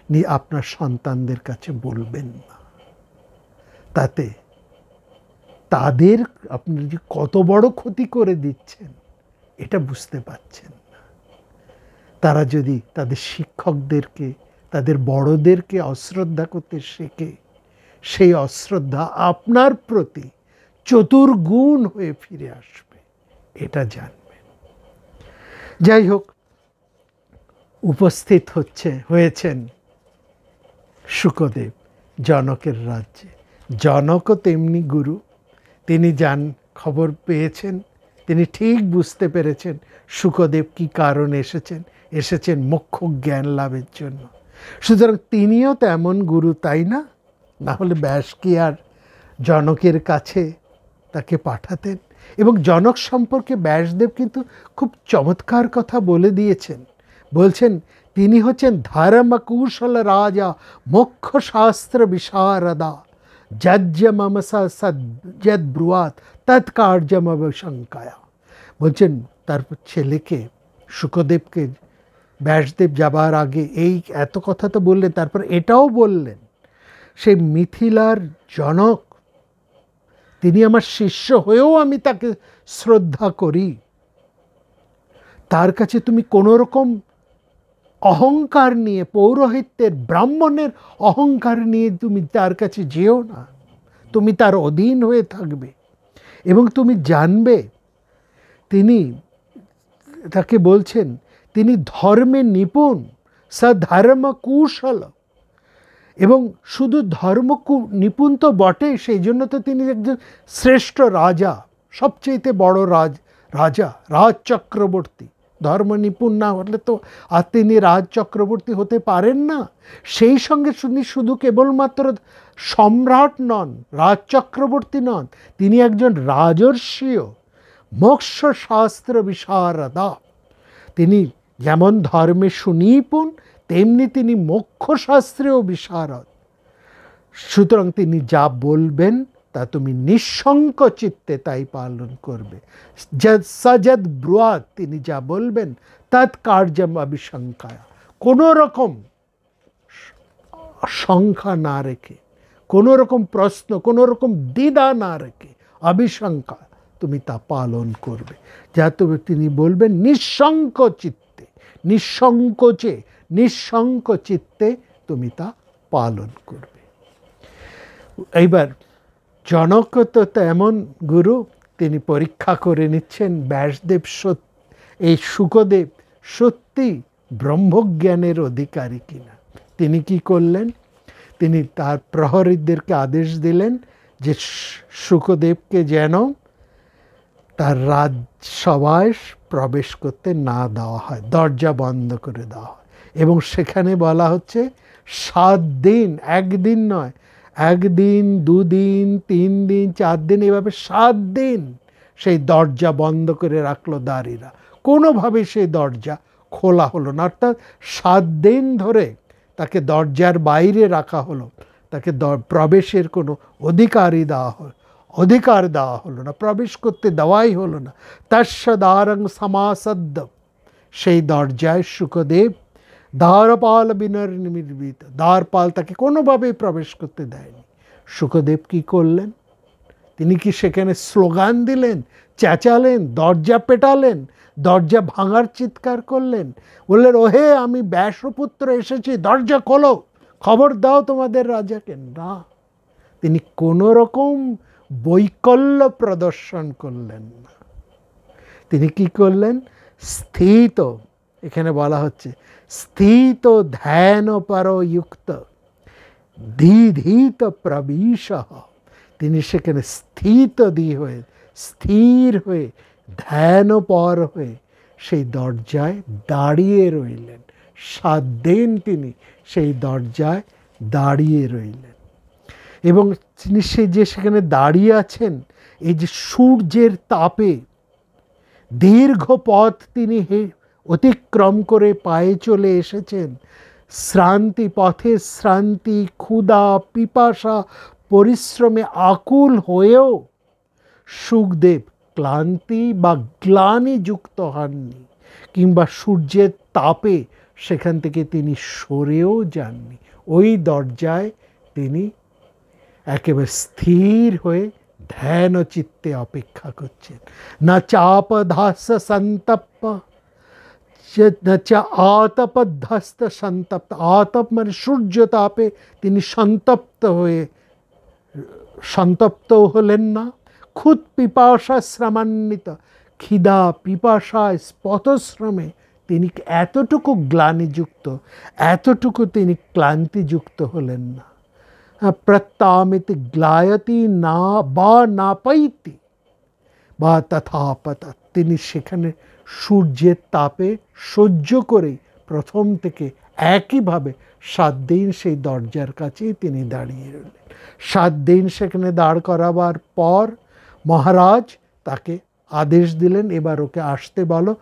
Speaker 2: নিয়ে আপনার সন্তানদের কাছে বলবেন না। তাতে তাদের আপনি যে কত বড় ক্ষতি করে দিচ্ছেন এটা বুঝতে পারছেন না। তারা যদি তাদের শিক্ষকদেরকে, তাদের বড়দেরকে অশ্রদ্ধা করতে শেখে, সেই অশ্রদ্ধা আপনার প্রতি চতুর্গুণ হয়ে ফিরে আসবে, এটা জানবেন। যাই হোক, উপস্থিত হয়েছেন শুকদেব জনকের রাজ্যে। জনকও তেমনি গুরু। তিনি খবর পেয়েছেন, তিনি ঠিক বুঝতে পেরেছেন শুকদেব কি কারণ এসেছেন মোক্ষ জ্ঞান লাভের জন্য। সুতরাং তিনিও তেমন গুরু, তাই না? না হলে ব্যাস কি আর জনকের কাছে তাকে পাঠাতেন? এবং জনক সম্পর্কে ব্যাসদেব কিন্তু খুব চমৎকার কথা বলে দিয়েছেন। বলছেন তিনি হচ্ছেন ধর্ম কৌশল রাজা, মোক্ষ শাস্ত্র বিশারদা, যজ্ঞমমসা সদ্যদ ব্রুয়াত তৎকার্যম অবশঙ্কায়া। বলছেন তার ছেলেকে, শুকদেবকে, ব্যাসদেব যাবার আগে এই এত কথা তো বললেন, তারপর এটাও বললেন, সেই মিথিলার জনক, তিনি আমার শিষ্য হয়েও আমি তাকে শ্রদ্ধা করি। তার কাছে তুমি কোনো রকম অহংকার নিয়ে, পৌরোহিত্যের, ব্রাহ্মণের অহংকার নিয়ে তুমি তার কাছে যেও না। তুমি তার অধীন হয়ে থাকবে এবং তুমি জানবে তিনি তাকে বলছেন তিনি ধর্মে নিপুণ সধর্ম কুশল, এবং শুধু ধর্ম নিপুণ তো বটে, সেই জন্য তো তিনি একজন শ্রেষ্ঠ রাজা, সবচেয়ে বড় রাজা, রাজ চক্রবর্তী। ধর্ম নিপুণ না হলে তো আর তিনি রাজ চক্রবর্তী হতে পারেন না। সেই সঙ্গে তিনি শুধু কেবলমাত্র সম্রাট নন, রাজ চক্রবর্তী নন, তিনি একজন রাজর্ষিও মোক্ষ শাস্ত্র বিশারদা। তিনি যেমন ধর্মে সুনিপুণ তেমনি তিনি মোক্ষ শাস্ত্রেও বিশারদ। সুতরাং তিনি যা বলবেন তা তুমি নিঃশঙ্ক চিত্তে তাই পালন করবে। সযদ ব্রুয়াত, তিনি যা বলবেন তৎ কার্যম অবিশঙ্কায়া, কোনো রকম শঙ্কা না রেখে, কোনো রকম প্রশ্ন, কোনো রকম দ্বিধা না রেখে, অবিশঙ্কা তুমি তা পালন করবে। যা তিনি বলবেন নিঃশঙ্ক চিত্তে, নিঃসংকোচে, নিঃশঙ্ক চিত্তে তুমি তা পালন করবে। এইবার জনক তো তেমন গুরু, তিনি পরীক্ষা করে নিচ্ছেন ব্যাসদেব এই শুকদেব সত্যি ব্রহ্মজ্ঞানের অধিকারী কিনা। তিনি কি করলেন, তিনি তার প্রহরীদেরকে আদেশ দিলেন যে শুকদেবকে যেন তার রাজসভায় প্রবেশ করতে না দেওয়া হয়, দরজা বন্ধ করে দেওয়া হয়। এবং সেখানে বলা হচ্ছে 7 দিন, একদিন নয়, 1 দিন 2 দিন 3 দিন 4 দিন, এভাবে 7 দিন সেই দরজা বন্ধ করে রাখলো দাঁড়িরা। কোনোভাবে সেই দরজা খোলা হলো না, অর্থাৎ 7 দিন ধরে তাকে দরজার বাইরে রাখা হলো, তাকে প্রবেশের কোনো অধিকার দেওয়া হলো না, প্রবেশ করতে দেওয়াই হলো না। তস্য দ্বারং সমাসদ্য, সেই দরজায় শুকদেব দ্বারপাল বিনির্মিত, দ্বারপাল তাকে কোনোভাবেই প্রবেশ করতে দেয়নি। শুকদেব কি করলেন, তিনি কি সেখানে স্লোগান দিলেন, চেঁচালেন, দরজা পেটালেন, দরজা ভাঙার চিৎকার করলেন, বললেন ওহে আমি ব্যাসপুত্র এসেছি, দরজা খোলো, খবর দাও তোমাদের রাজাকে? না, তিনি কোনো রকম বৈকল্য প্রদর্শন করলেন না। তিনি কি করলেন, স্থিত, এখানে বলা হচ্ছে স্থিত ধ্যান পরযুক্ত ধীধীত প্রবিশ, তিনি সেখানে স্থির হয়ে ধ্যানপর হয়ে সেই দরজায় দাঁড়িয়ে রইলেন। 7 দিন তিনি সেই দরজায় দাঁড়িয়ে রইলেন। এবং তিনি সেখানে দাঁড়িয়ে আছেন, এই যে সূর্যের তাপে দীর্ঘ পথ তিনি অতিক্রম করে পায়ে চলে এসেছেন, পথে শ্রান্তি, ক্ষুধা, পিপাসা, পরিশ্রমে আকুল হয়েও শুকদেব ক্লান্তি বা গ্লানি যুক্ত হননি, কিংবা সূর্যের তাপে সেখান থেকে তিনি সরেও যাননি। ওই দরজায় তিনি একেবারে স্থির হয়ে ধ্যান চিত্তে অপেক্ষা করছেন। না চাপধাস্য সন্তপ্ত, না চা আতপধ্বস্ত সন্তপ্ত, আতপ মানে সূর্য তাপে তিনি সন্তপ্তও হলেন না। ক্ষুদ পিপাসা শ্রমান্বিত, খিদা পিপাসা পথশ্রমে তিনি এতটুকু গ্লানিযুক্ত, এতটুকু তিনি ক্লান্তিযুক্ত হলেন না। প্রত্যামিতি গ্লায়তি না বা না পাইতি বা তথাপত, তিনি সেখানে সূর্যের তাপে সহ্য করে প্রথম থেকে একইভাবে 7 দিন সেই দরজার কাছেই তিনি দাঁড়িয়ে রইলেন। 7 দিন সেখানে দাঁড় করাবার পর মহারাজ তাকে আদেশ দিলেন, এবার ওকে আসতে বলো,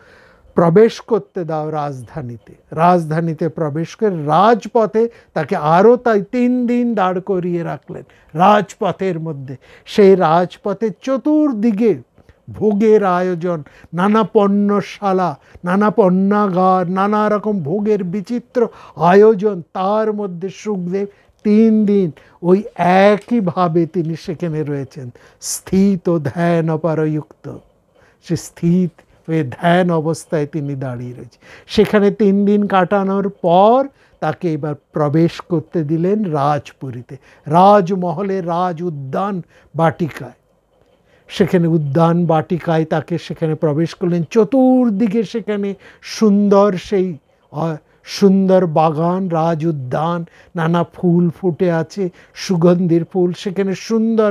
Speaker 2: প্রবেশ করতে দাও রাজধানীতে। রাজধানীতে প্রবেশ করে রাজপথে তাকে আরও 3 দিন দাঁড় করিয়ে রাখলেন রাজপথের মধ্যে। সেই রাজপথে চতুর্দিকে ভোগের আয়োজন, নানা পণ্যশালা, নানা পণ্যাগার, নানা রকম ভোগের বিচিত্র আয়োজন, তার মধ্যে শুকদেব 3 দিন ওই একইভাবে তিনি সেখানে রয়েছেন, স্থিত ধ্যান পরযুক্ত। সে হয়ে ধ্যান অবস্থায় তিনি দাঁড়িয়ে রয়েছে। সেখানে 3 দিন কাটানোর পর তাকে এবার প্রবেশ করতে দিলেন রাজপুরীতে, রাজমহলে, রাজ উদ্যান বাটিকায়। সেখানে উদ্যান বাটিকায় তাকে সেখানে প্রবেশ করলেন। চতুর্দিকে সেখানে সুন্দর সেই সুন্দর বাগান, রাজ উদ্যান, নানা ফুল ফুটে আছে, সুগন্ধির ফুল। সেখানে সুন্দর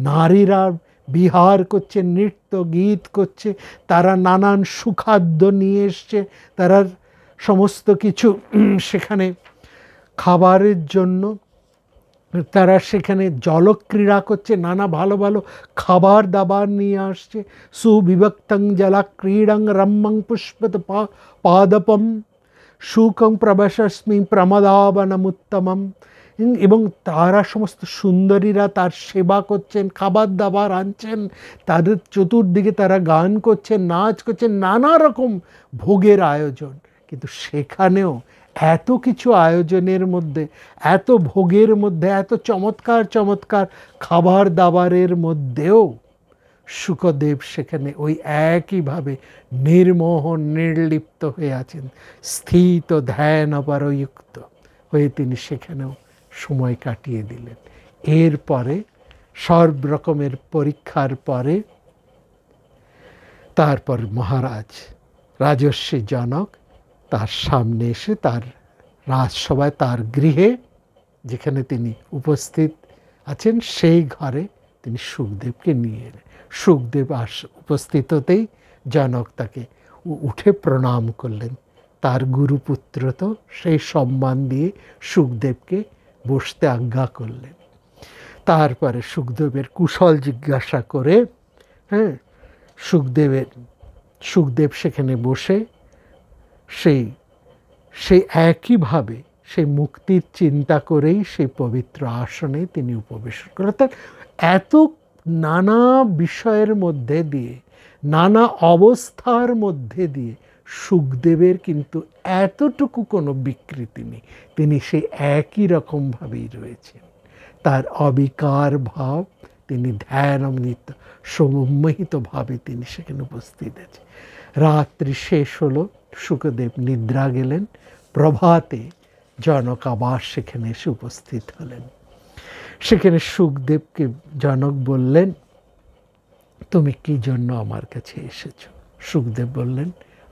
Speaker 2: নারীরা বিহার করছে, নৃত্য গীত করছে, তারা নানান সুখাদ্য নিয়ে এসছে, তারা সমস্ত কিছু সেখানে খাবারের জন্য তারা সেখানে জলক্রীড়া করছে, নানা ভালো ভালো খাবার দাবার নিয়ে আসছে। সুবিভক্তং জলা ক্রীড়ং রম্যং পুষ্পত পাদপম সুকং প্রবশস্মি প্রমদাবনমুত্তমম। এবং তারা সমস্ত সুন্দরীরা তার সেবা করছেন, খাবার দাবার আনছেন, তাদের চতুর্দিকে তারা গান করছেন, নাচ করছেন, নানা রকম ভোগের আয়োজন। কিন্তু সেখানেও এত কিছু আয়োজনের মধ্যে, এত ভোগের মধ্যে, এত চমৎকার চমৎকার খাবার দাবারের মধ্যেও শুকদেব সেখানে ওই একইভাবে নির্মোহ নির্লিপ্ত হয়ে আছেন, স্থিত ধ্যান অপরযুক্ত হয়ে তিনি সেখানেও সময় কাটিয়ে দিলেন। এরপরে সব রকমের পরীক্ষার পরে তারপর মহারাজ রাজর্ষি জনক তার সামনে এসে তার রাজসভায়, তার গৃহে যেখানে তিনি উপস্থিত আছেন সেই ঘরে তিনি শুকদেবকে নিয়ে এলেন। শুকদেব উপস্থিত হতেই জনক তাকে উঠে প্রণাম করলেন। তার গুরুপুত্র তো সেই সম্মান দিয়ে শুকদেবকে বসতে আজ্ঞা করলেন। তারপরে শুকদেবের কুশল জিজ্ঞাসা করে শুকদেব সেখানে বসে সেই একইভাবে সেই মুক্তির চিন্তা করেই সেই পবিত্র আসনে তিনি উপবেশন করেন। অর্থাৎ এত নানা বিষয়ের মধ্যে দিয়ে, নানা অবস্থার মধ্যে দিয়ে শুকদেবের কিন্তু এতটুকু কোনো বিকৃতি নেই, তিনি সেই একই রকমভাবেই রয়েছেন। তার অবিকার ভাব, তিনি ধ্যানমৃত সম্মোহিতভাবে তিনি সেখানে উপস্থিত আছেন। রাত্রি শেষ হলো, শুকদেব নিদ্রা গেলেন। প্রভাতে জনক আবার সেখানে এসে উপস্থিত হলেন। সেখানে শুকদেবকে জনক বললেন, তুমি কি জন্য আমার কাছে এসেছো? শুকদেব বললেন,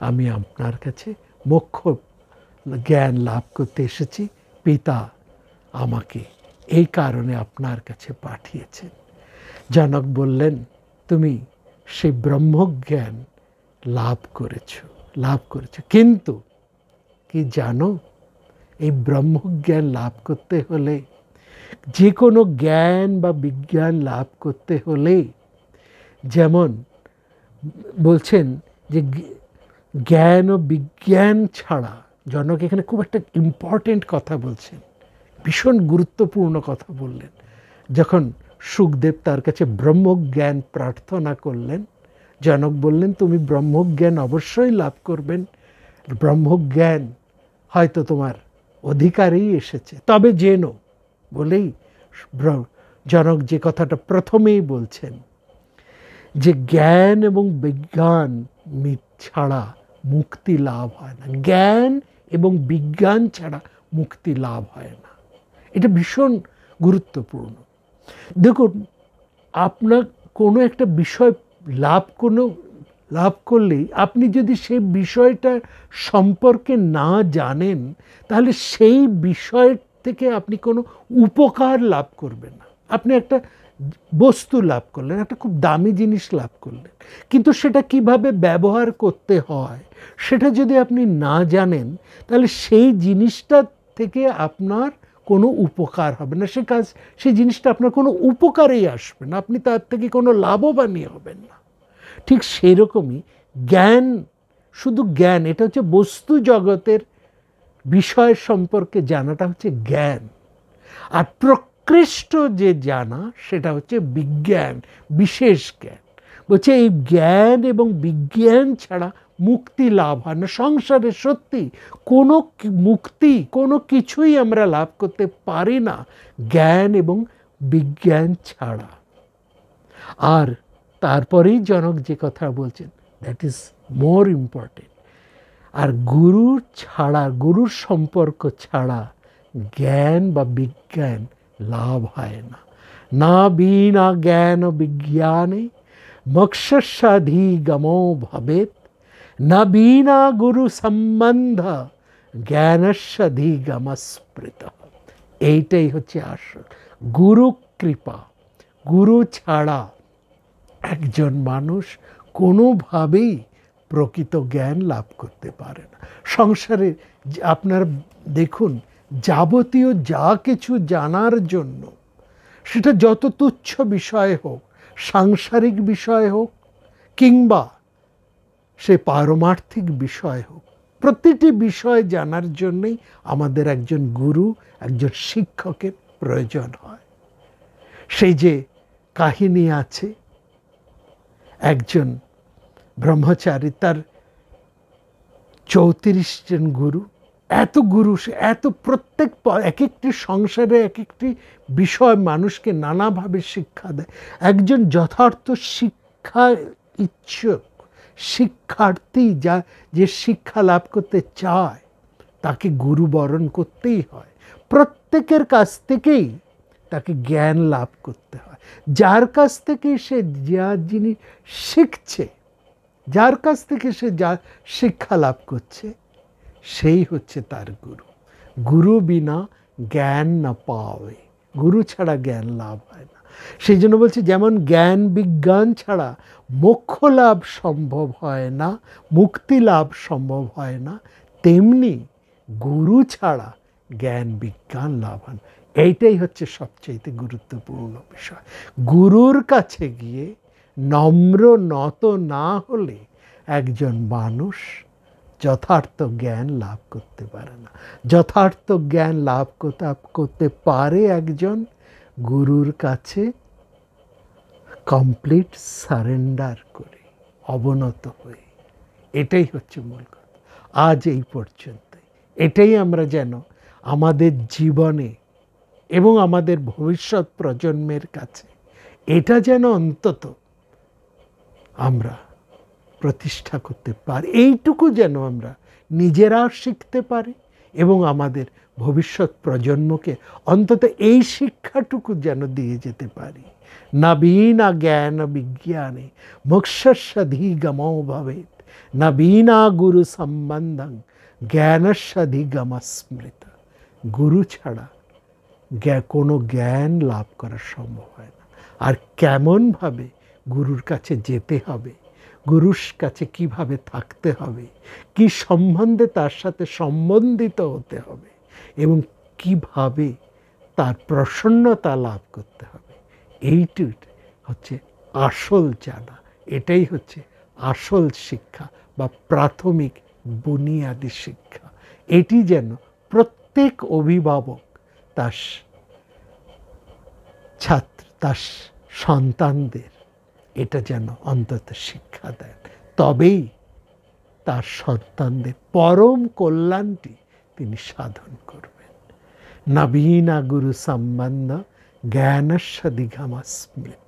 Speaker 2: আমি আপনার কাছে মোক্ষ জ্ঞান লাভ করতে এসেছি, পিতা আমাকে এই কারণে আপনার কাছে পাঠিয়েছেন। জনক বললেন, তুমি সেই ব্রহ্মজ্ঞান লাভ করেছো, কিন্তু কি জানো, এই ব্রহ্মজ্ঞান লাভ করতে হলে, যে কোনো জ্ঞান বা বিজ্ঞান লাভ করতে হলে, যেমন বলছেন যে জ্ঞান ও বিজ্ঞান ছাড়া, জনক এখানে খুব একটা ইম্পর্টেন্ট কথা বলছেন, ভীষণ গুরুত্বপূর্ণ কথা বললেন। যখন শুকদেব তার কাছে ব্রহ্মজ্ঞান প্রার্থনা করলেন, জনক বললেন, তুমি ব্রহ্মজ্ঞান অবশ্যই লাভ করবেন, ব্রহ্মজ্ঞান হয়তো তোমার অধিকারেই এসেছে, তবে জেনো বলেই জনক যে কথাটা প্রথমেই বলছেন যে জ্ঞান এবং বিজ্ঞান ছাড়া মুক্তি লাভ হয় না, জ্ঞান এবং বিজ্ঞান ছাড়া মুক্তি লাভ হয় না। এটা ভীষণ গুরুত্বপূর্ণ। দেখুন, আপনার কোনো একটা বিষয় লাভ করলেই আপনি যদি সেই বিষয়টা সম্পর্কে না জানেন, তাহলে সেই বিষয় থেকে আপনি কোনো উপকার লাভ করবেন না। আপনি একটা বস্তু লাভ করলেন, একটা খুব দামি জিনিস লাভ করলেন, কিন্তু সেটা কিভাবে ব্যবহার করতে হয় সেটা যদি আপনি না জানেন, তাহলে সেই জিনিসটা থেকে আপনার কোনো উপকার হবে না, সেই জিনিসটা আপনার কোনো উপকারেই আসবে না, আপনি তার থেকে কোনো লাভবানই হবেন না। ঠিক সেরকমই জ্ঞান, শুধু জ্ঞান, এটা হচ্ছে বস্তু জগতের বিষয় সম্পর্কে জানাটা হচ্ছে জ্ঞান, আর প্রকৃষ্ট যে জানা সেটা হচ্ছে বিজ্ঞান, বিশেষ জ্ঞান। বলছে এই জ্ঞান এবং বিজ্ঞান ছাড়া মুক্তি লাভ হয় না। সংসারে সত্যি কোনো মুক্তি, কোনো কিছুই আমরা লাভ করতে পারি না জ্ঞান এবং বিজ্ঞান ছাড়া। আর তারপরেই জনক যে কথা বলছেন, দ্যাট ইজ মোর ইম্পর্টেন্ট। আর গুরুর ছাড়া, গুরুর সম্পর্ক ছাড়া জ্ঞান বা বিজ্ঞান লাভ হয় না। না বিনা জ্ঞান বিজ্ঞানে মোক্ষস্যাধিগমো ভবেৎ, না বিনা গুরু সম্বন্ধ জ্ঞানস্যাধিগম স্মৃত। এইটাই হচ্ছে আসল গুরু কৃপা। গুরু ছাড়া একজন মানুষ কোনোভাবেই প্রকৃত জ্ঞান লাভ করতে পারে না। সংসারে আপনার দেখুন, যাবতীয় যা কিছু জানার জন্য, সেটা যত তুচ্ছ বিষয় হোক, সাংসারিক বিষয় হোক কিংবা সে পারমার্থিক বিষয় হোক, প্রতিটি বিষয় জানার জন্যই আমাদের একজন গুরু, একজন শিক্ষকের প্রয়োজন হয়। সেই যে কাহিনী আছে, একজন ব্রহ্মচারী, তার 34 জন গুরু, এত গুরু, এত প্রত্যেক এক একটি সংসারে এক একটি বিষয় মানুষকে নানাভাবে শিক্ষা দেয়। একজন যথার্থ শিক্ষা ইচ্ছুক শিক্ষার্থী, যে শিক্ষা লাভ করতে চায়, তাকে গুরু বরণ করতেই হয়। প্রত্যেকের কাছ থেকেই তাকে জ্ঞান লাভ করতে হয়। যার কাছ থেকে সে যা জিনিস শিখছে, যার কাছ থেকে সে যা শিক্ষা লাভ করছে, সেই হচ্ছে তার গুরু। গুরু বিনা জ্ঞান না পাওয়ে, গুরু ছাড়া জ্ঞান লাভ হয় না। সেই জন্য বলছি, যেমন জ্ঞান বিজ্ঞান ছাড়া মোক্ষ লাভ সম্ভব হয় না, মুক্তি লাভ সম্ভব হয় না, তেমনি গুরু ছাড়া জ্ঞান বিজ্ঞান লাভ হয় না। এইটাই হচ্ছে সবচেয়ে গুরুত্বপূর্ণ বিষয়। গুরুর কাছে গিয়ে নম্র নত না হলে একজন মানুষ যথার্থ জ্ঞান লাভ করতে পারে না। যথার্থ জ্ঞান লাভ করতে পারে একজন গুরুর কাছে কমপ্লিট সারেন্ডার করে, অবনত হয়ে। এটাই হচ্ছে মূল কথা। আজ এই পর্যন্ত এটাই আমরা যেন আমাদের জীবনে এবং আমাদের ভবিষ্যৎ প্রজন্মের কাছে এটা যেন অন্তত আমরা প্রতিষ্ঠা করতে পারি, এইটুকু যেন আমরা নিজেরা শিখতে পারি এবং আমাদের ভবিষ্যৎ প্রজন্মকে অন্তত এই শিক্ষাটুকু যেন দিয়ে যেতে পারি। না বিনা জ্ঞান বিজ্ঞানে মোক্ষস্যাধিগমো ভবেৎ, না বিনা গুরু সম্বন্ধং জ্ঞানস্যাধিগম স্মৃত। গুরু ছাড়া কোনো জ্ঞান লাভ করা সম্ভব হয় না। আর কেমনভাবে গুরুর কাছে যেতে হবে, গুরুর কাছে কিভাবে থাকতে হবে, কি সম্বন্ধে তার সাথে সম্বন্ধিত হতে হবে এবং কিভাবে তার প্রসন্নতা লাভ করতে হবে, এইটি হচ্ছে আসল জানা। এটাই হচ্ছে আসল শিক্ষা বা প্রাথমিক বুনিয়াদী শিক্ষা। এটি যেন প্রত্যেক অভিভাবক তার তার সন্তানদের এটা যেন অন্তত শিক্ষা দেন, তবেই তার সন্তানদের পরম কল্যাণটি তিনি সাধন করবেন। না বিনা গুরু সম্বন্ধ জ্ঞানস্যাধিগম স্মৃত।